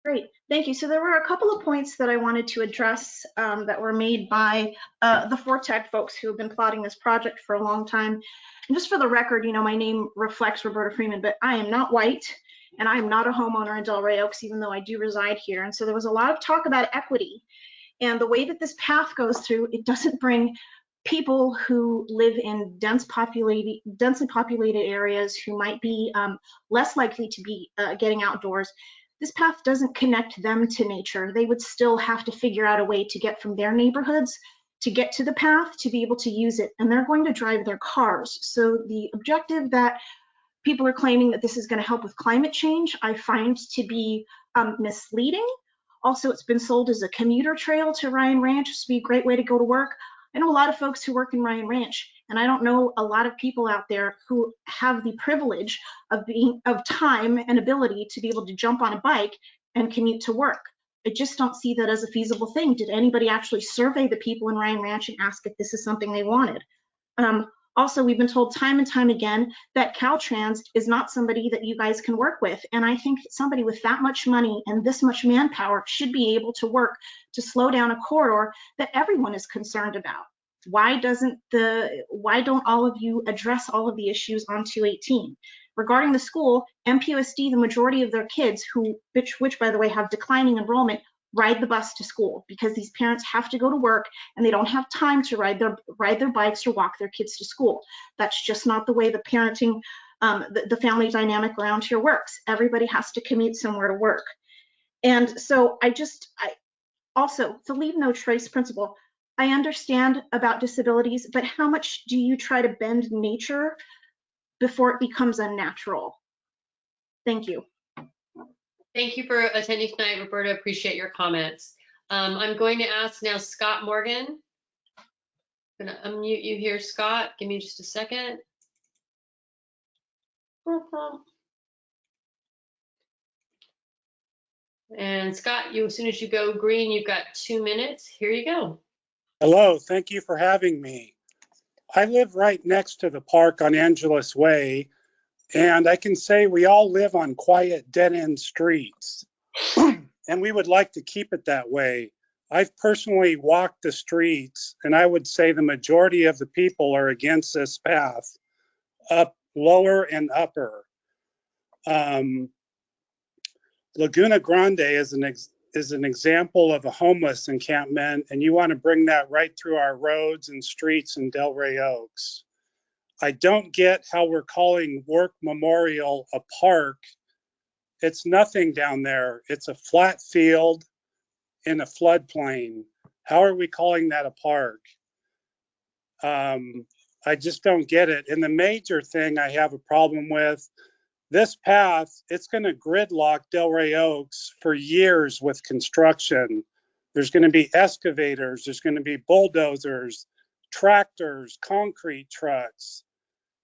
Great, thank you. So there were a couple of points that I wanted to address that were made by the FORTAG folks who have been plotting this project for a long time. And just for the record, you know, my name reflects Roberta Freeman, but I am not white and I am not a homeowner in Delray Oaks, even though I do reside here. And so there was a lot of talk about equity, and the way that this path goes through, it doesn't bring people who live in densely populated areas who might be less likely to be getting outdoors. This path doesn't connect them to nature. They would still have to figure out a way to get from their neighborhoods to get to the path to be able to use it, and they're going to drive their cars. So the objective that people are claiming that this is going to help with climate change, I find to be misleading. Also, it's been sold as a commuter trail to Ryan Ranch. This would be a great way to go to work. I know a lot of folks who work in Ryan Ranch, and I don't know a lot of people out there who have the privilege of time and ability to be able to jump on a bike and commute to work. I just don't see that as a feasible thing. Did anybody actually survey the people in Ryan Ranch and ask if this is something they wanted? Also, we've been told time and time again that Caltrans is not somebody that you guys can work with. And I think somebody with that much money and this much manpower should be able to work to slow down a corridor that everyone is concerned about. Why don't all of you address all of the issues on 218? Regarding the school, MPUSD, the majority of their kids, which by the way have declining enrollment, ride the bus to school because these parents have to go to work and they don't have time to ride their bikes or walk their kids to school. That's just not the way the parenting, the family dynamic around here works. Everybody has to commute somewhere to work. And so also, the leave no trace principle, I understand about disabilities, but how much do you try to bend nature before it becomes unnatural? Thank you. Thank you for attending tonight, Roberta. Appreciate your comments. I'm going to ask now Scott Morgan. I'm going to unmute you here, Scott. Give me just a second. And Scott, as soon as you go green, you've got 2 minutes. Here you go. Hello, thank you for having me. I live right next to the park on Angeles Way, and I can say we all live on quiet, dead-end streets, and we would like to keep it that way. I've personally walked the streets, and I would say the majority of the people are against this path, up, lower, and upper. Laguna Grande is is an example of a homeless encampment, and you want to bring that right through our roads and streets in Delray Oaks. I don't get how we're calling Work Memorial a park. It's nothing down there. It's a flat field in a floodplain. How are we calling that a park? I just don't get it. And the major thing I have a problem with, this path, it's going to gridlock Delray Oaks for years with construction. There's going to be excavators, there's going to be bulldozers, tractors, concrete trucks.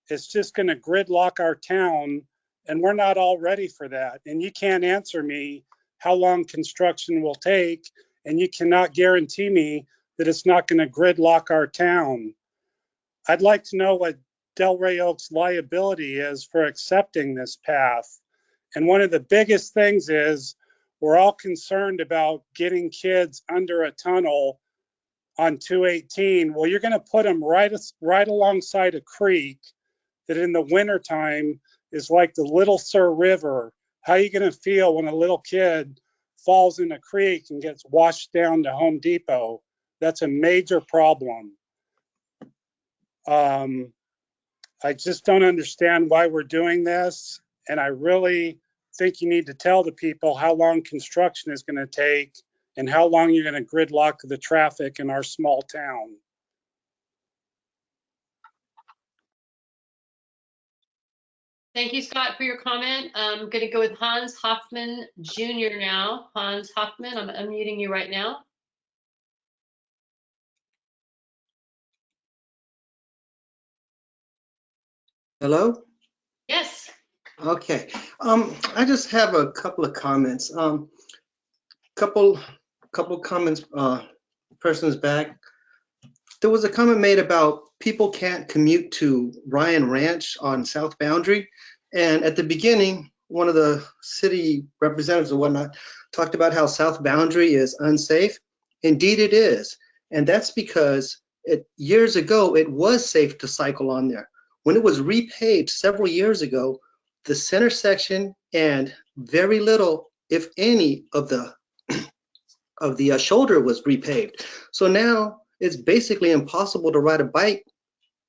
It's just going to gridlock our town, and we're not all ready for that. And you can't answer me how long construction will take, and you cannot guarantee me that it's not going to gridlock our town. I'd like to know what Delray Oaks' liability is for accepting this path. And one of the biggest things is we're all concerned about getting kids under a tunnel on 218. Well, you're going to put them right alongside a creek that in the wintertime is like the Little Sur River. How are you going to feel when a little kid falls in a creek and gets washed down to Home Depot? That's a major problem. I just don't understand why we're doing this. And I really think you need to tell the people how long construction is going to take and how long you're going to gridlock the traffic in our small town. Thank you, Scott, for your comment. I'm going to go with Hans Hoffman Jr. now. Hans Hoffman, I'm unmuting you right now. Hello? Yes. Okay. I just have a couple of comments. Couple comments, persons back. There was a comment made about people can't commute to Ryan Ranch on South Boundary. And at the beginning, one of the city representatives or whatnot talked about how South Boundary is unsafe. Indeed it is. And that's because years ago, it was safe to cycle on there. When it was repaved several years ago, the center section and very little, if any, of the shoulder was repaved. So now it's basically impossible to ride a bike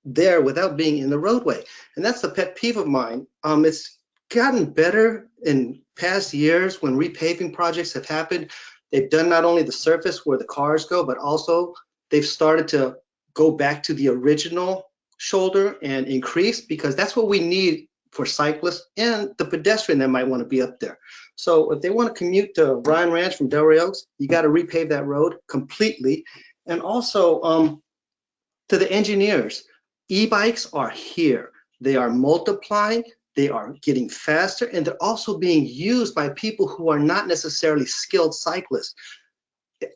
there without being in the roadway. And that's a pet peeve of mine. It's gotten better in past years when repaving projects have happened. They've done not only the surface where the cars go, but also they've started to go back to the original shoulder and increase, because that's what we need for cyclists and the pedestrian that might want to be up there. So if they want to commute to Ryan Ranch from Delray Oaks, you got to repave that road completely. And also to the engineers, e-bikes are here. They are multiplying, they are getting faster, and they're also being used by people who are not necessarily skilled cyclists.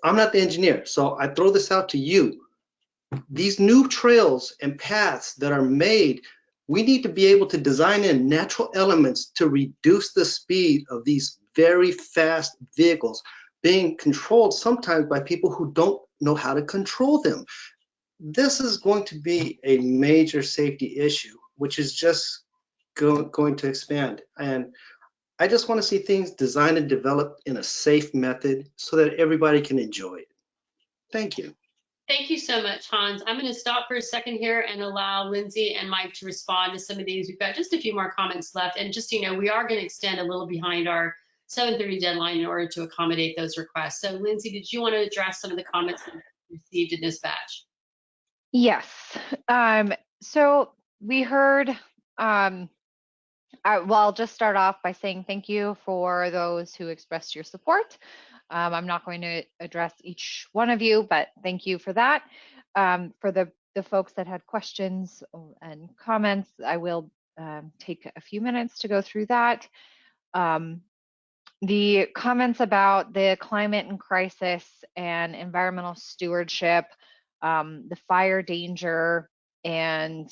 I'm not the engineer, so I throw this out to you. These new trails and paths that are made, we need to be able to design in natural elements to reduce the speed of these very fast vehicles being controlled sometimes by people who don't know how to control them. This is going to be a major safety issue, which is just going to expand. And I just want to see things designed and developed in a safe method so that everybody can enjoy it. Thank you. Thank you so much, Hans. I'm going to stop for a second here and allow Lindsay and Mike to respond to some of these. We've got just a few more comments left. And just, you know, we are going to extend a little behind our 7:30 deadline in order to accommodate those requests. So Lindsay, did you want to address some of the comments that we received in this batch? Yes. So we heard, well, I'll just start off by saying thank you for those who expressed your support. I'm not going to address each one of you, but thank you for that. For the folks that had questions and comments, I will take a few minutes to go through that. The comments about the climate and crisis and environmental stewardship, the fire danger, and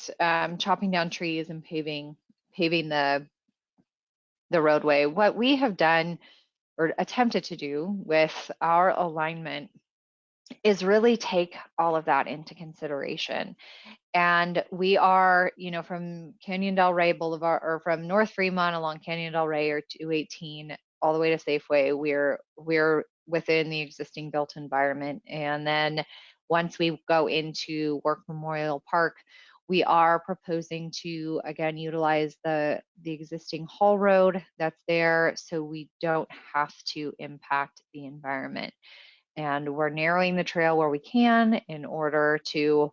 chopping down trees and paving the roadway. What we have done or attempted to do with our alignment is really take all of that into consideration. And we are, you know, from Canyon Del Rey Boulevard, or from North Fremont along Canyon Del Rey or 218 all the way to Safeway, we're within the existing built environment. And then once we go into Work Memorial Park, we are proposing to, again, utilize the existing haul road that's there so we don't have to impact the environment. And we're narrowing the trail where we can in order to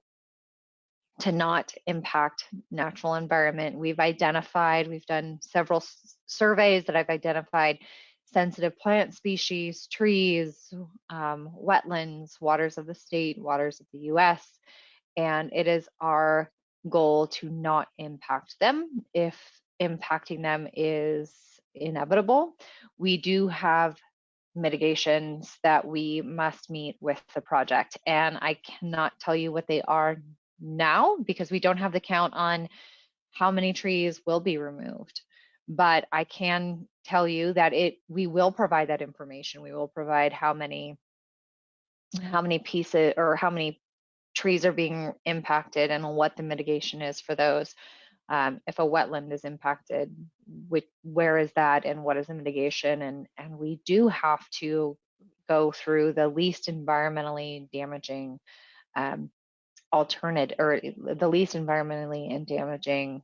not impact natural environment. We've done several surveys that I've identified sensitive plant species, trees, wetlands, waters of the state, waters of the US, and it is our goal to not impact them if impacting them is inevitable. We do have mitigations that we must meet with the project, and I cannot tell you what they are now because we don't have the count on how many trees will be removed. But I can tell you that we will provide that information. We will provide how many pieces or how many trees are being impacted and what the mitigation is for those. If a wetland is impacted, where is that and what is the mitigation? And we do have to go through the least environmentally damaging alternative, or the least environmentally and damaging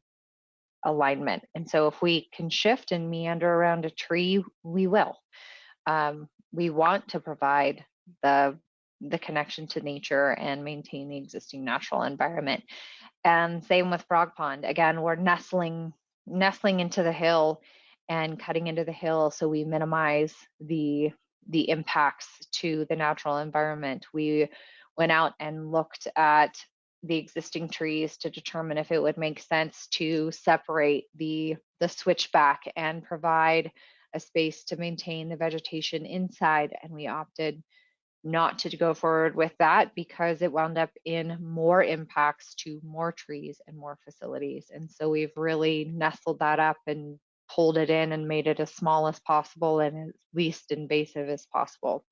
alignment. And so if we can shift and meander around a tree, we will. We want to provide the connection to nature and maintain the existing natural environment. And same with Frog Pond. Again, we're nestling into the hill and cutting into the hill so we minimize the impacts to the natural environment. We went out and looked at the existing trees to determine if it would make sense to separate the switchback and provide a space to maintain the vegetation inside, and we opted not to go forward with that because it wound up in more impacts to more trees and more facilities. And so we've really nestled that up and pulled it in and made it as small as possible and as least invasive as possible.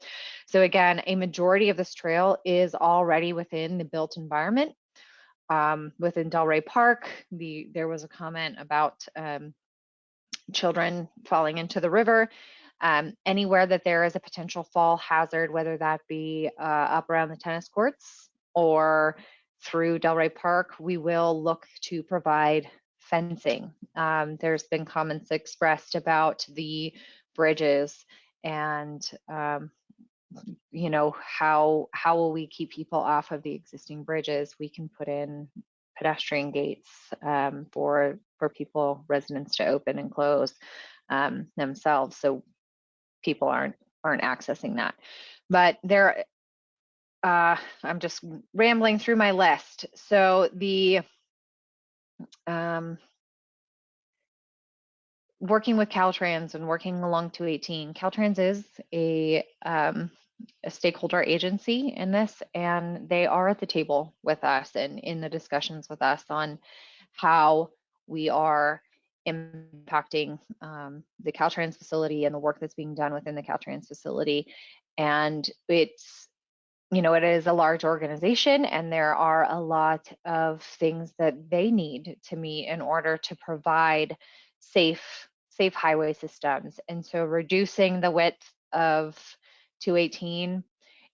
So again, a majority of this trail is already within the built environment. Within Delray Park, there was a comment about children falling into the river. Anywhere that there is a potential fall hazard, whether that be up around the tennis courts or through Delray Park, we will look to provide fencing. There's been comments expressed about the bridges and you know, how will we keep people off of the existing bridges? We can put in pedestrian gates for people, residents to open and close themselves, so people aren't accessing that. But there, I'm just rambling through my list. So the working with Caltrans and working along 218. Caltrans is a stakeholder agency in this, and they are at the table with us and in the discussions with us on how we are impacting the Caltrans facility and the work that's being done within the Caltrans facility. And it's, you know, it is a large organization, and there are a lot of things that they need to meet in order to provide safe highway systems. And so reducing the width of 218,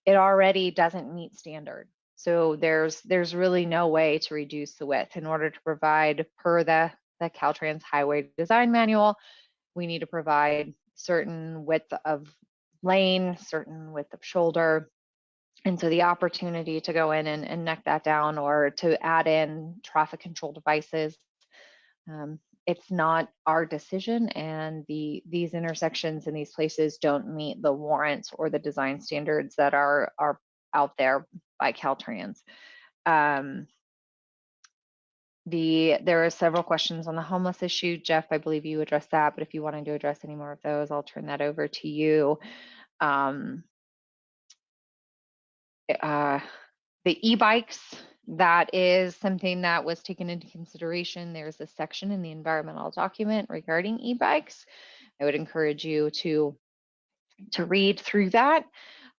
it already doesn't meet standard. So there's really no way to reduce the width. In order to provide per the Caltrans Highway Design Manual, we need to provide certain width of lane, certain width of shoulder. And so the opportunity to go in and neck that down or to add in traffic control devices, it's not our decision, and these intersections and these places don't meet the warrants or the design standards that are out there by Caltrans. There are several questions on the homeless issue. Jeff, I believe you addressed that, but if you wanted to address any more of those, I'll turn that over to you. The e-bikes, that is something that was taken into consideration. There's a section in the environmental document regarding e-bikes. I would encourage you to read through that.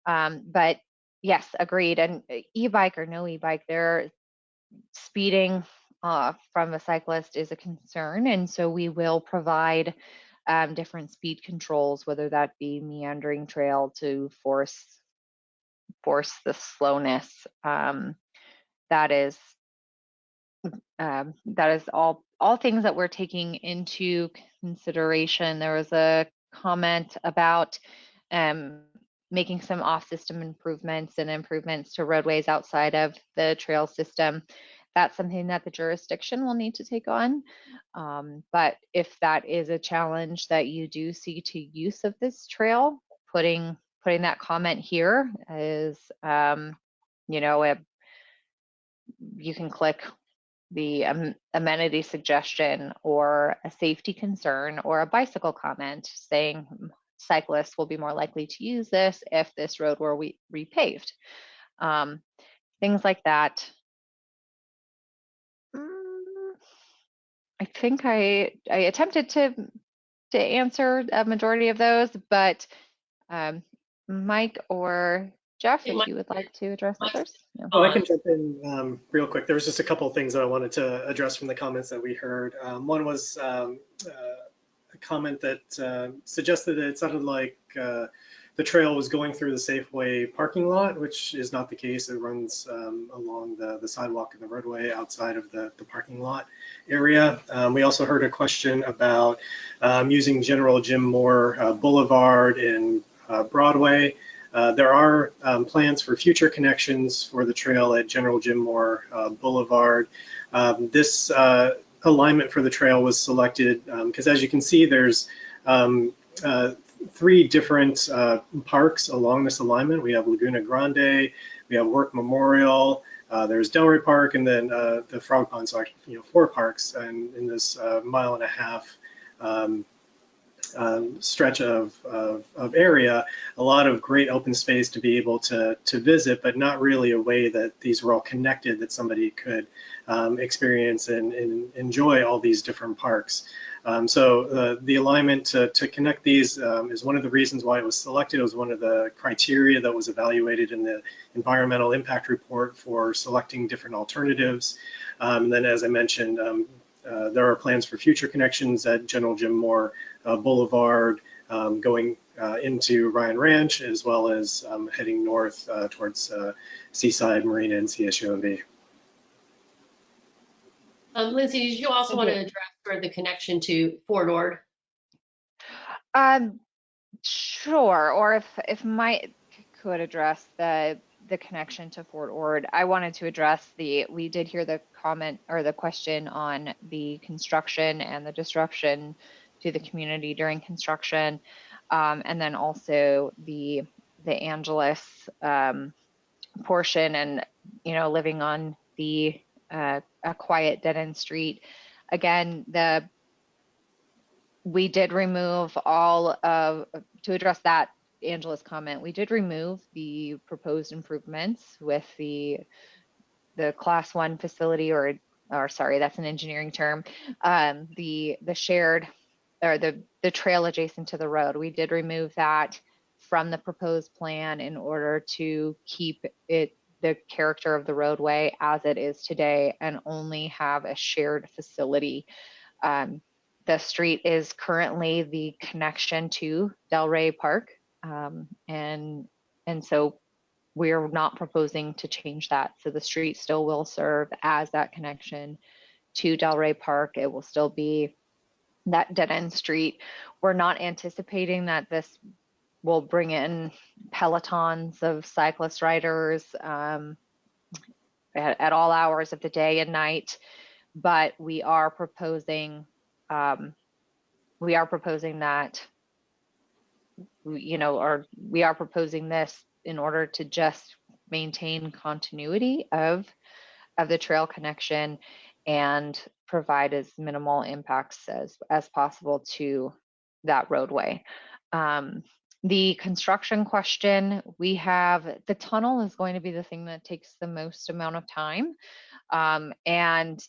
But yes, agreed. And e-bike or no e-bike, they're speeding from a cyclist is a concern. And so we will provide different speed controls, whether that be meandering trail to force the slowness. That is all things that we're taking into consideration. There was a comment about making some off-system improvements and improvements to roadways outside of the trail system. That's something that the jurisdiction will need to take on. But if that is a challenge that you do see to use of this trail, putting that comment here is, you know, you can click the amenity suggestion or a safety concern or a bicycle comment saying cyclists will be more likely to use this if this road were repaved. Things like that. I think I attempted to answer a majority of those, but Mike or Jeff, if you would like to address others. No. Oh, I can jump in real quick. There was just a couple of things that I wanted to address from the comments that we heard. One was a comment that suggested that it sounded like the trail was going through the Safeway parking lot, which is not the case. It runs along the sidewalk and the roadway outside of the parking lot area. We also heard a question about using General Jim Moore Boulevard in Broadway. There are plans for future connections for the trail at General Jim Moore Boulevard. This alignment for the trail was selected because, as you can see, there's 3 different parks along this alignment. We have Laguna Grande, we have Work Memorial, there's Delray Park, and then the Frog Pond. So, 4 parks in this 1.5 mile stretch of area, a lot of great open space to be able to visit, but not really a way that these were all connected, that somebody could experience and enjoy all these different parks. So the alignment to connect these is one of the reasons why it was selected. It was one of the criteria that was evaluated in the environmental impact report for selecting different alternatives. And then, as I mentioned, there are plans for future connections at General Jim Moore Boulevard, going into Ryan Ranch, as well as heading north towards Seaside Marina and CSUMB. Lindsay, did you also want to address sort of the connection to Fort Ord? Sure. Or if Mike could address the connection to Fort Ord. I wanted to address we did hear the comment or the question on the construction and the disruption to the community during construction, and then also the Angeles portion, and living on a quiet dead-end street. Again, we did remove to address that Angela's comment, we did remove the proposed improvements with the class 1 facility, or sorry, that's an engineering term, the shared, or the trail adjacent to the road. We did remove that from the proposed plan in order to keep the character of the roadway as it is today and only have a shared facility. The street is currently the connection to Delray Park, and so we're not proposing to change that. So the street still will serve as that connection to Delray Park. It will still be that dead-end street. We're not anticipating that this will bring in pelotons of cyclist riders at all hours of the day and night, but we are proposing that we are proposing this in order to just maintain continuity of the trail connection and provide as minimal impacts as possible to that roadway. The construction question, the tunnel is going to be the thing that takes the most amount of time. And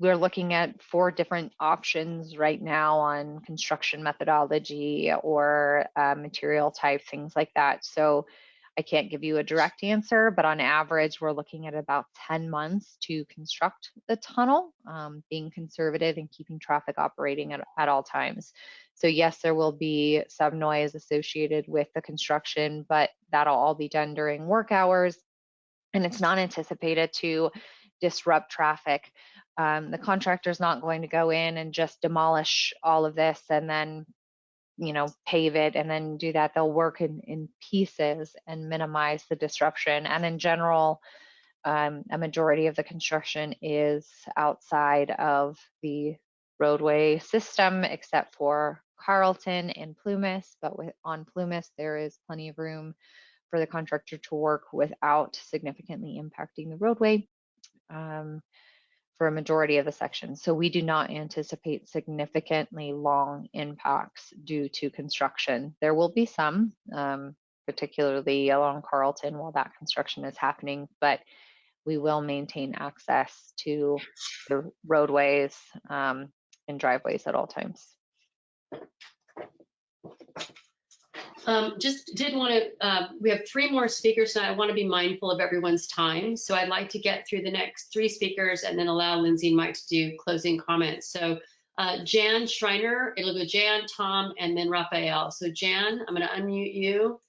we're looking at 4 different options right now on construction methodology or material type, things like that. So I can't give you a direct answer, but on average, we're looking at about 10 months to construct the tunnel, being conservative and keeping traffic operating at all times. So yes, there will be some noise associated with the construction, but that'll all be done during work hours, and it's not anticipated to disrupt traffic. The contractor's not going to go in and just demolish all of this and then, you know, pave it and then do that. They'll work in pieces and minimize the disruption. And in general, a majority of the construction is outside of the roadway system, except for Carlton and Plumas. But on Plumas, there is plenty of room for the contractor to work without significantly impacting the roadway for a majority of the section. So we do not anticipate significantly long impacts due to construction. There will be some, particularly along Carlton while that construction is happening, but we will maintain access to the roadways and driveways at all times. Just did want to, we have 3 more speakers, and I want to be mindful of everyone's time. So I'd like to get through the next 3 speakers and then allow Lindsay and Mike to do closing comments. So Jan Schreiner, it'll go Jan, Tom, and then Raphael. So Jan, I'm going to unmute you.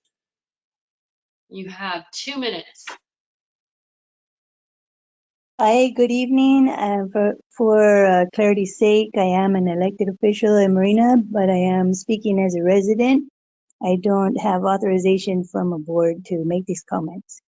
You have 2 minutes. Hi, good evening. For clarity's sake, I am an elected official in Marina, but I am speaking as a resident. I don't have authorization from a board to make these comments.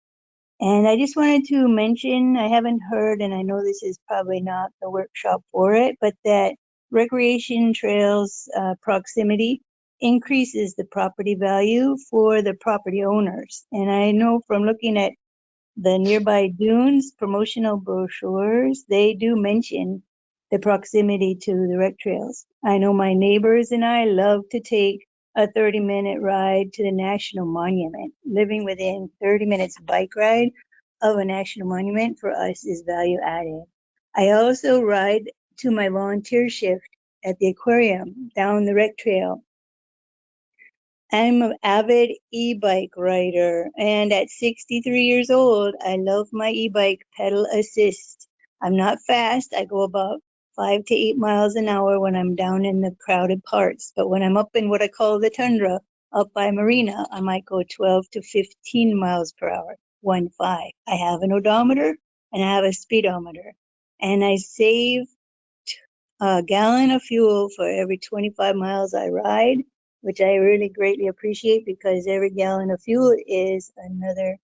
And I just wanted to mention, I haven't heard, and I know this is probably not the workshop for it, but that recreation trails proximity increases the property value for the property owners. And I know from looking at the nearby dunes promotional brochures, they do mention the proximity to the rec trails. I know my neighbors and I love to take a 30-minute ride to the National Monument. Living within 30 minutes bike ride of a national monument for us is value added. I also ride to my volunteer shift at the aquarium down the rec trail. I'm an avid e-bike rider, and at 63 years old, I love my e-bike pedal assist. I'm not fast. I go about 5 to 8 miles an hour when I'm down in the crowded parts. But when I'm up in what I call the tundra, up by Marina, I might go 12 to 15 miles per hour, 1-5. I have an odometer and I have a speedometer. And I save a gallon of fuel for every 25 miles I ride, which I really greatly appreciate because every gallon of fuel is another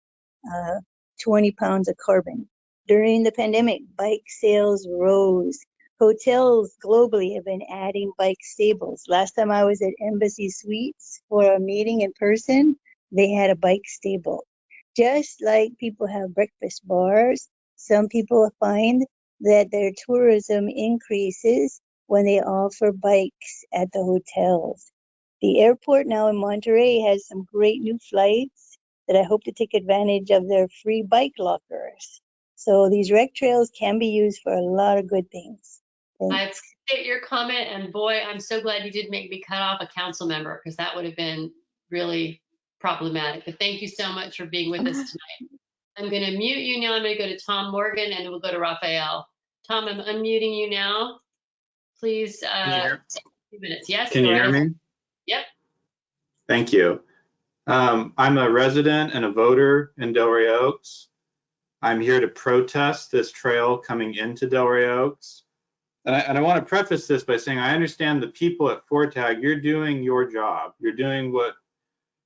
20 pounds of carbon. During the pandemic, bike sales rose. Hotels globally have been adding bike stables. Last time I was at Embassy Suites for a meeting in person, they had a bike stable. Just like people have breakfast bars, some people find that their tourism increases when they offer bikes at the hotels. The airport now in Monterey has some great new flights that I hope to take advantage of their free bike lockers. So these rec trails can be used for a lot of good things. Thanks. I appreciate your comment, and boy, I'm so glad you did make me cut off a council member because that would have been really problematic. But thank you so much for being with us tonight. I'm going to mute you now. I'm going to go to Tom Morgan, and we'll go to Raphael. Tom, I'm unmuting you now. Please, 2 minutes. Yes. Can you hear me? Yep. Thank you. I'm a resident and a voter in Delray Oaks. I'm here to protest this trail coming into Delray Oaks. And I want to preface this by saying I understand the people at FORTAG, you're doing your job. You're doing what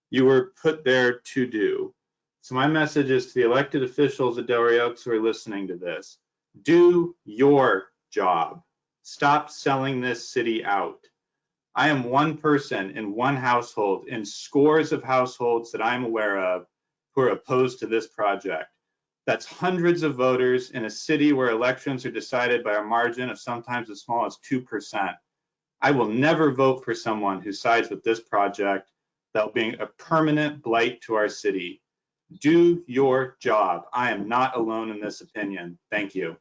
you were put there to do. So my message is to the elected officials at Delray Oaks who are listening to this. Do your job. Stop selling this city out. I am one person in one household in scores of households that I'm aware of who are opposed to this project. That's hundreds of voters in a city where elections are decided by a margin of sometimes as small as 2%. I will never vote for someone who sides with this project that will be a permanent blight to our city. Do your job. I am not alone in this opinion. Thank you.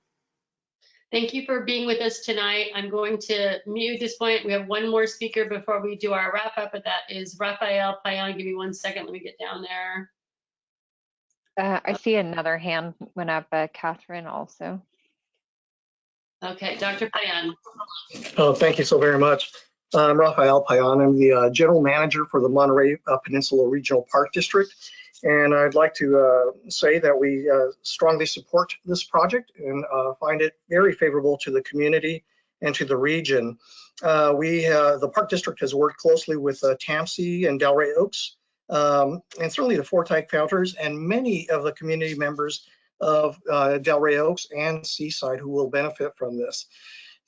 Thank you for being with us tonight. I'm going to mute this point. We have one more speaker before we do our wrap up, but that is Raphael Payan. Give me 1 second. Let me get down there. I see another hand went up, Catherine also. Okay, Dr. Payan. Oh, thank you so very much. I'm Rafael Payan. I'm the general manager for the Monterey Peninsula Regional Park District. And I'd like to say that we strongly support this project and find it very favorable to the community and to the region. The Park District has worked closely with TAMC and Delray Oaks, and certainly the FORTAG founders and many of the community members of Delray Oaks and Seaside who will benefit from this.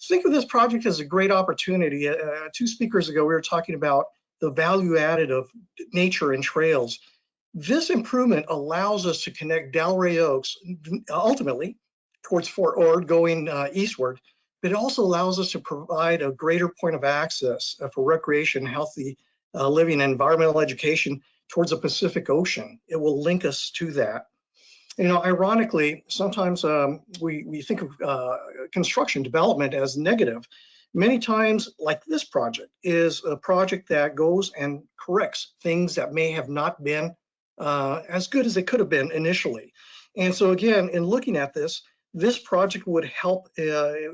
Think of this project as a great opportunity. 2 speakers ago, we were talking about the value added of nature and trails. This improvement allows us to connect Delray Oaks ultimately towards Fort Ord going eastward, but it also allows us to provide a greater point of access for recreation, healthy living, and environmental education towards the Pacific Ocean. It will link us to that. You know, ironically, sometimes we think of construction development as negative. Many times, like this project, is a project that goes and corrects things that may have not been as good as they could have been initially. And so again, in looking at this project would help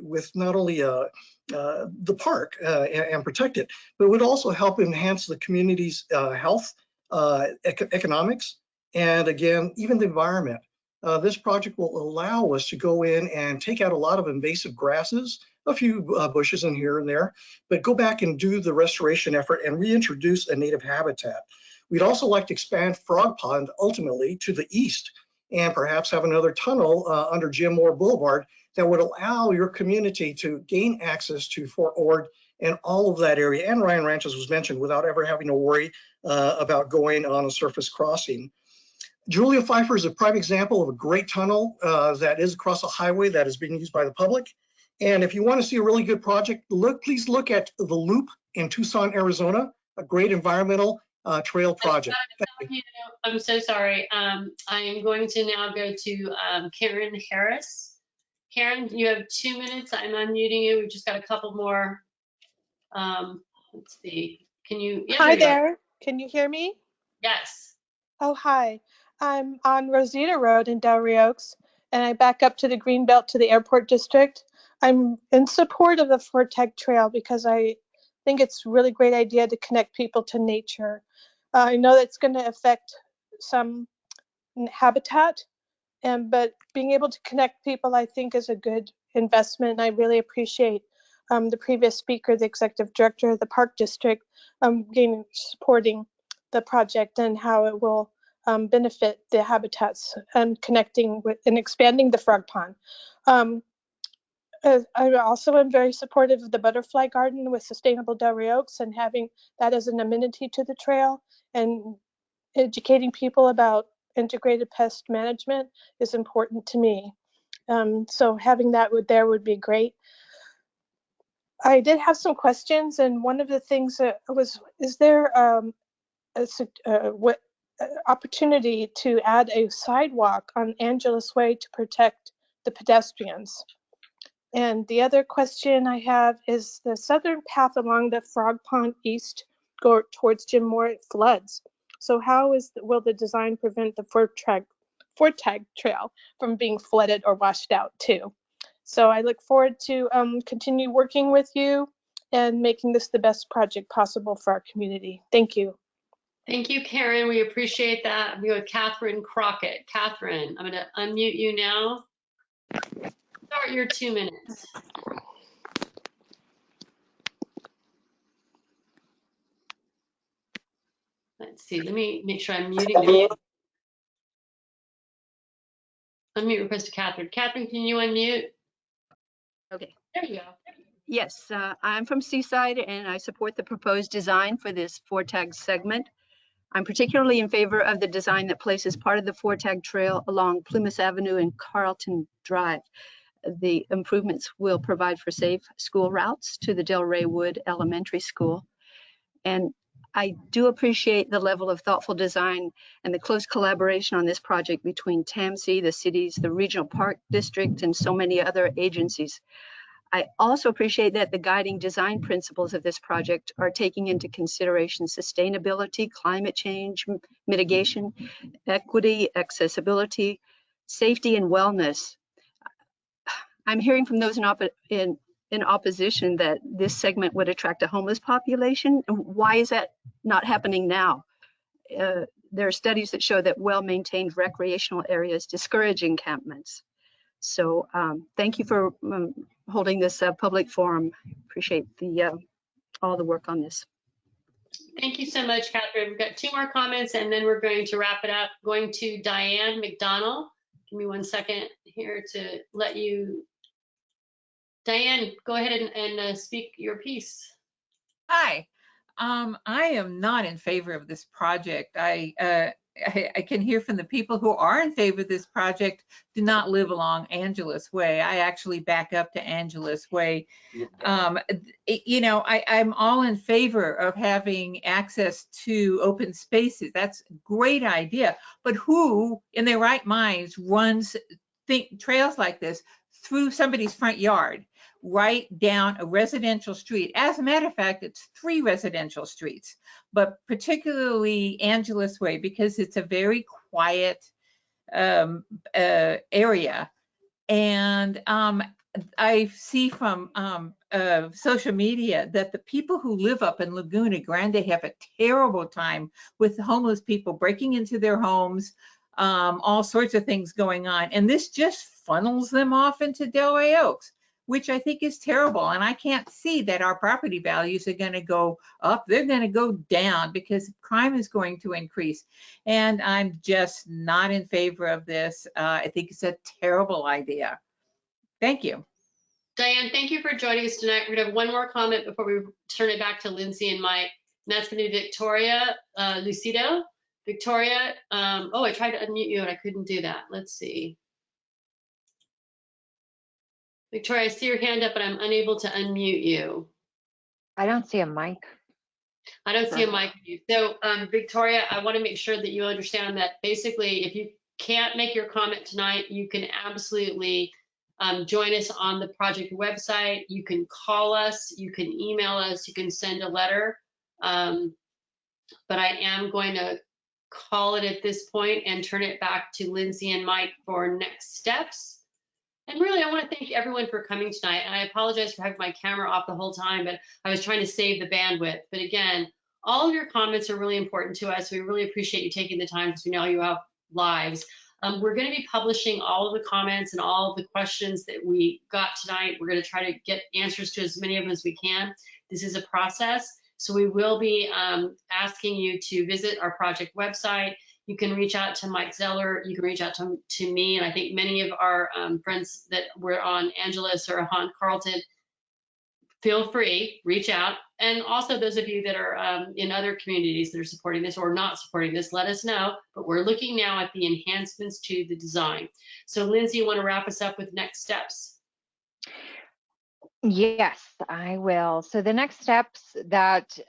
with not only the park and protect it, but would also help enhance the community's health, economics, and again, even the environment. This project will allow us to go in and take out a lot of invasive grasses, a few bushes in here and there, but go back and do the restoration effort and reintroduce a native habitat. We'd also like to expand Frog Pond ultimately to the east and perhaps have another tunnel under Jim Moore Boulevard that would allow your community to gain access to Fort Ord and all of that area, and Ryan Ranch, as was mentioned, without ever having to worry about going on a surface crossing. Julia Pfeiffer is a prime example of a great tunnel that is across a highway that is being used by the public. And if you want to see a really good project, please look at the Loop in Tucson, Arizona, a great environmental trail project. I'm so sorry. I am going to now go to Karen Harris. Karen, you have 2 minutes. I'm unmuting you. We've just got a couple more. Let's see. Can you? Yeah, Hi there. Can you hear me? Yes. Oh, hi. I'm on Rosita Road in Delray Oaks, and I back up to the Greenbelt to the Airport District. I'm in support of the FORTAG Trail because I think it's a really great idea to connect people to nature. I know that's going to affect some habitat, but being able to connect people, I think, is a good investment. I really appreciate the previous speaker, the executive director of the Park District, supporting the project and how it will benefit the habitats and connecting with and expanding the frog pond. I also am very supportive of the butterfly garden with Sustainable Delray Oaks and having that as an amenity to the trail, and educating people about integrated pest management is important to me. So having that there would be great. I did have some questions, and one of the things was, is there what opportunity to add a sidewalk on Angeles Way to protect the pedestrians? And the other question I have is the southern path along the Frog Pond East go towards Jim Moore floods. So how will the design prevent the FORTAG Trail from being flooded or washed out too? So I look forward to continue working with you and making this the best project possible for our community. Thank you. Thank you, Karen. We appreciate that. I'm going with Catherine Crockett. Catherine, I'm going to unmute you now. Start your 2 minutes. Let's see. Let me make sure I'm muting you. Unmute request to Catherine. Catherine, can you unmute? Okay. There you go. Yes, I'm from Seaside and I support the proposed design for this FORTAG segment. I'm particularly in favor of the design that places part of the FORTAG Trail along Plymouth Avenue and Carlton Drive. The improvements will provide for safe school routes to the Delray Wood Elementary School. And I do appreciate the level of thoughtful design and the close collaboration on this project between TAMC, the cities, the Regional Park District, and so many other agencies. I also appreciate that the guiding design principles of this project are taking into consideration sustainability, climate change, mitigation, equity, accessibility, safety, and wellness. I'm hearing from those in opposition that this segment would attract a homeless population. Why is that not happening now? There are studies that show that well-maintained recreational areas discourage encampments. So thank you for holding this public forum. Appreciate all the work on this. Thank you so much, Catherine. We've got 2 more comments and then we're going to wrap it up. Going to Diane McDonald. Give me 1 second here to let you. Diane, go ahead and speak your piece. Hi, I am not in favor of this project. I can hear from the people who are in favor of this project do not live along Angeles Way. I actually back up to Angeles Way. You know, I'm all in favor of having access to open spaces. That's a great idea. But who in their right minds runs trails like this through somebody's front yard, right down a residential street? As a matter of fact, it's 3 residential streets, but particularly Angeles Way, because it's a very quiet area. And I see from social media that the people who live up in Laguna Grande have a terrible time with homeless people breaking into their homes, all sorts of things going on. And this just funnels them off into Delray Oaks, which I think is terrible. And I can't see that our property values are going to go up. They're going to go down because crime is going to increase. And I'm just not in favor of this. I think it's a terrible idea. Thank you. Diane, thank you for joining us tonight. We're going to have 1 more comment before we turn it back to Lindsay and Mike. And that's going to be Victoria Lucido. Victoria, oh, I tried to unmute you and I couldn't do that. Let's see. Victoria, I see your hand up, but I'm unable to unmute you. I don't see a mic. I don't see a mic. So, Victoria, I want to make sure that you understand that basically, if you can't make your comment tonight, you can absolutely join us on the project website. You can call us, you can email us, you can send a letter. But I am going to call it at this point and turn it back to Lindsay and Mike for next steps. And really, I want to thank everyone for coming tonight. And I apologize for having my camera off the whole time, but I was trying to save the bandwidth. But again, all of your comments are really important to us. We really appreciate you taking the time because we know you have lives. We're going to be publishing all of the comments and all of the questions that we got tonight. We're going to try to get answers to as many of them as we can. This is a process. So we will be asking you to visit our project website. You can reach out to Mike Zeller. You can reach out to me. And I think many of our friends that were on Angeles or on Carlton, feel free, reach out. And also those of you that are in other communities that are supporting this or not supporting this, let us know. But we're looking now at the enhancements to the design. So Lindsay, you want to wrap us up with next steps? Yes, I will. So the next steps that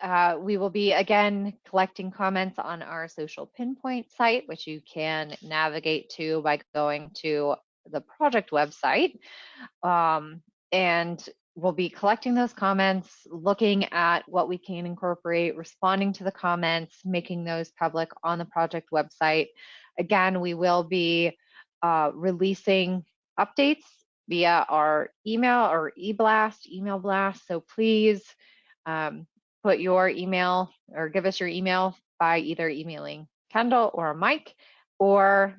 we will be, again, collecting comments on our social pinpoint site, which you can navigate to by going to the project website. And we'll be collecting those comments, looking at what we can incorporate, responding to the comments, making those public on the project website. Again, we will be releasing updates via our email or email blast. So please put your email or give us your email by either emailing Kendall or Mike or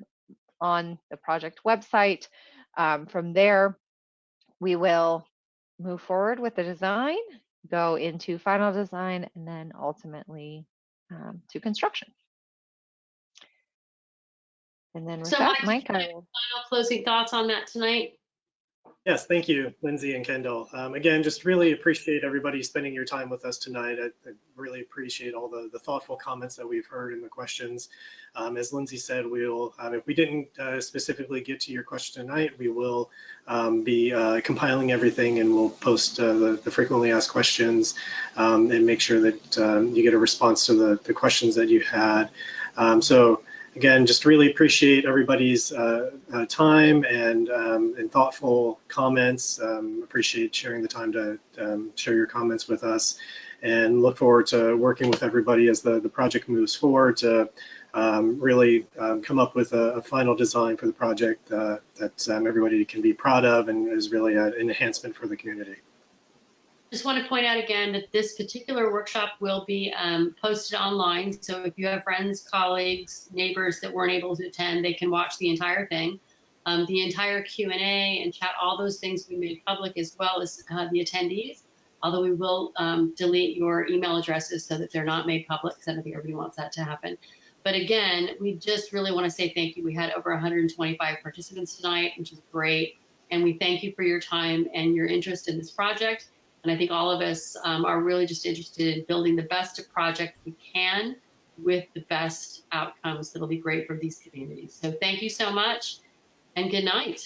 on the project website. From there, we will move forward with the design, go into final design, and then ultimately to construction. And then with So that, Mike, I will. Final closing thoughts on that tonight? Yes, thank you, Lindsay and Kendall. Again, just really appreciate everybody spending your time with us tonight. I really appreciate all the thoughtful comments that we've heard and the questions. As Lindsay said, we'll, if we didn't specifically get to your question tonight, we will be compiling everything and we'll post the frequently asked questions and make sure that you get a response to the questions that you had. So again, just really appreciate everybody's time and thoughtful comments. Appreciate sharing the time to share your comments with us, and look forward to working with everybody as the project moves forward to really come up with a final design for the project that everybody can be proud of and is really an enhancement for the community. Just want to point out again that this particular workshop will be posted online. So if you have friends, colleagues, neighbors that weren't able to attend, they can watch the entire thing. The entire Q&A and chat, all those things we made public, as well as the attendees, although we will delete your email addresses so that they're not made public, because I don't think everybody wants that to happen. But again, we just really want to say thank you. We had over 125 participants tonight, which is great. And we thank you for your time and your interest in this project. And I think all of us are really just interested in building the best project we can with the best outcomes that'll be great for these communities. So thank you so much, and good night.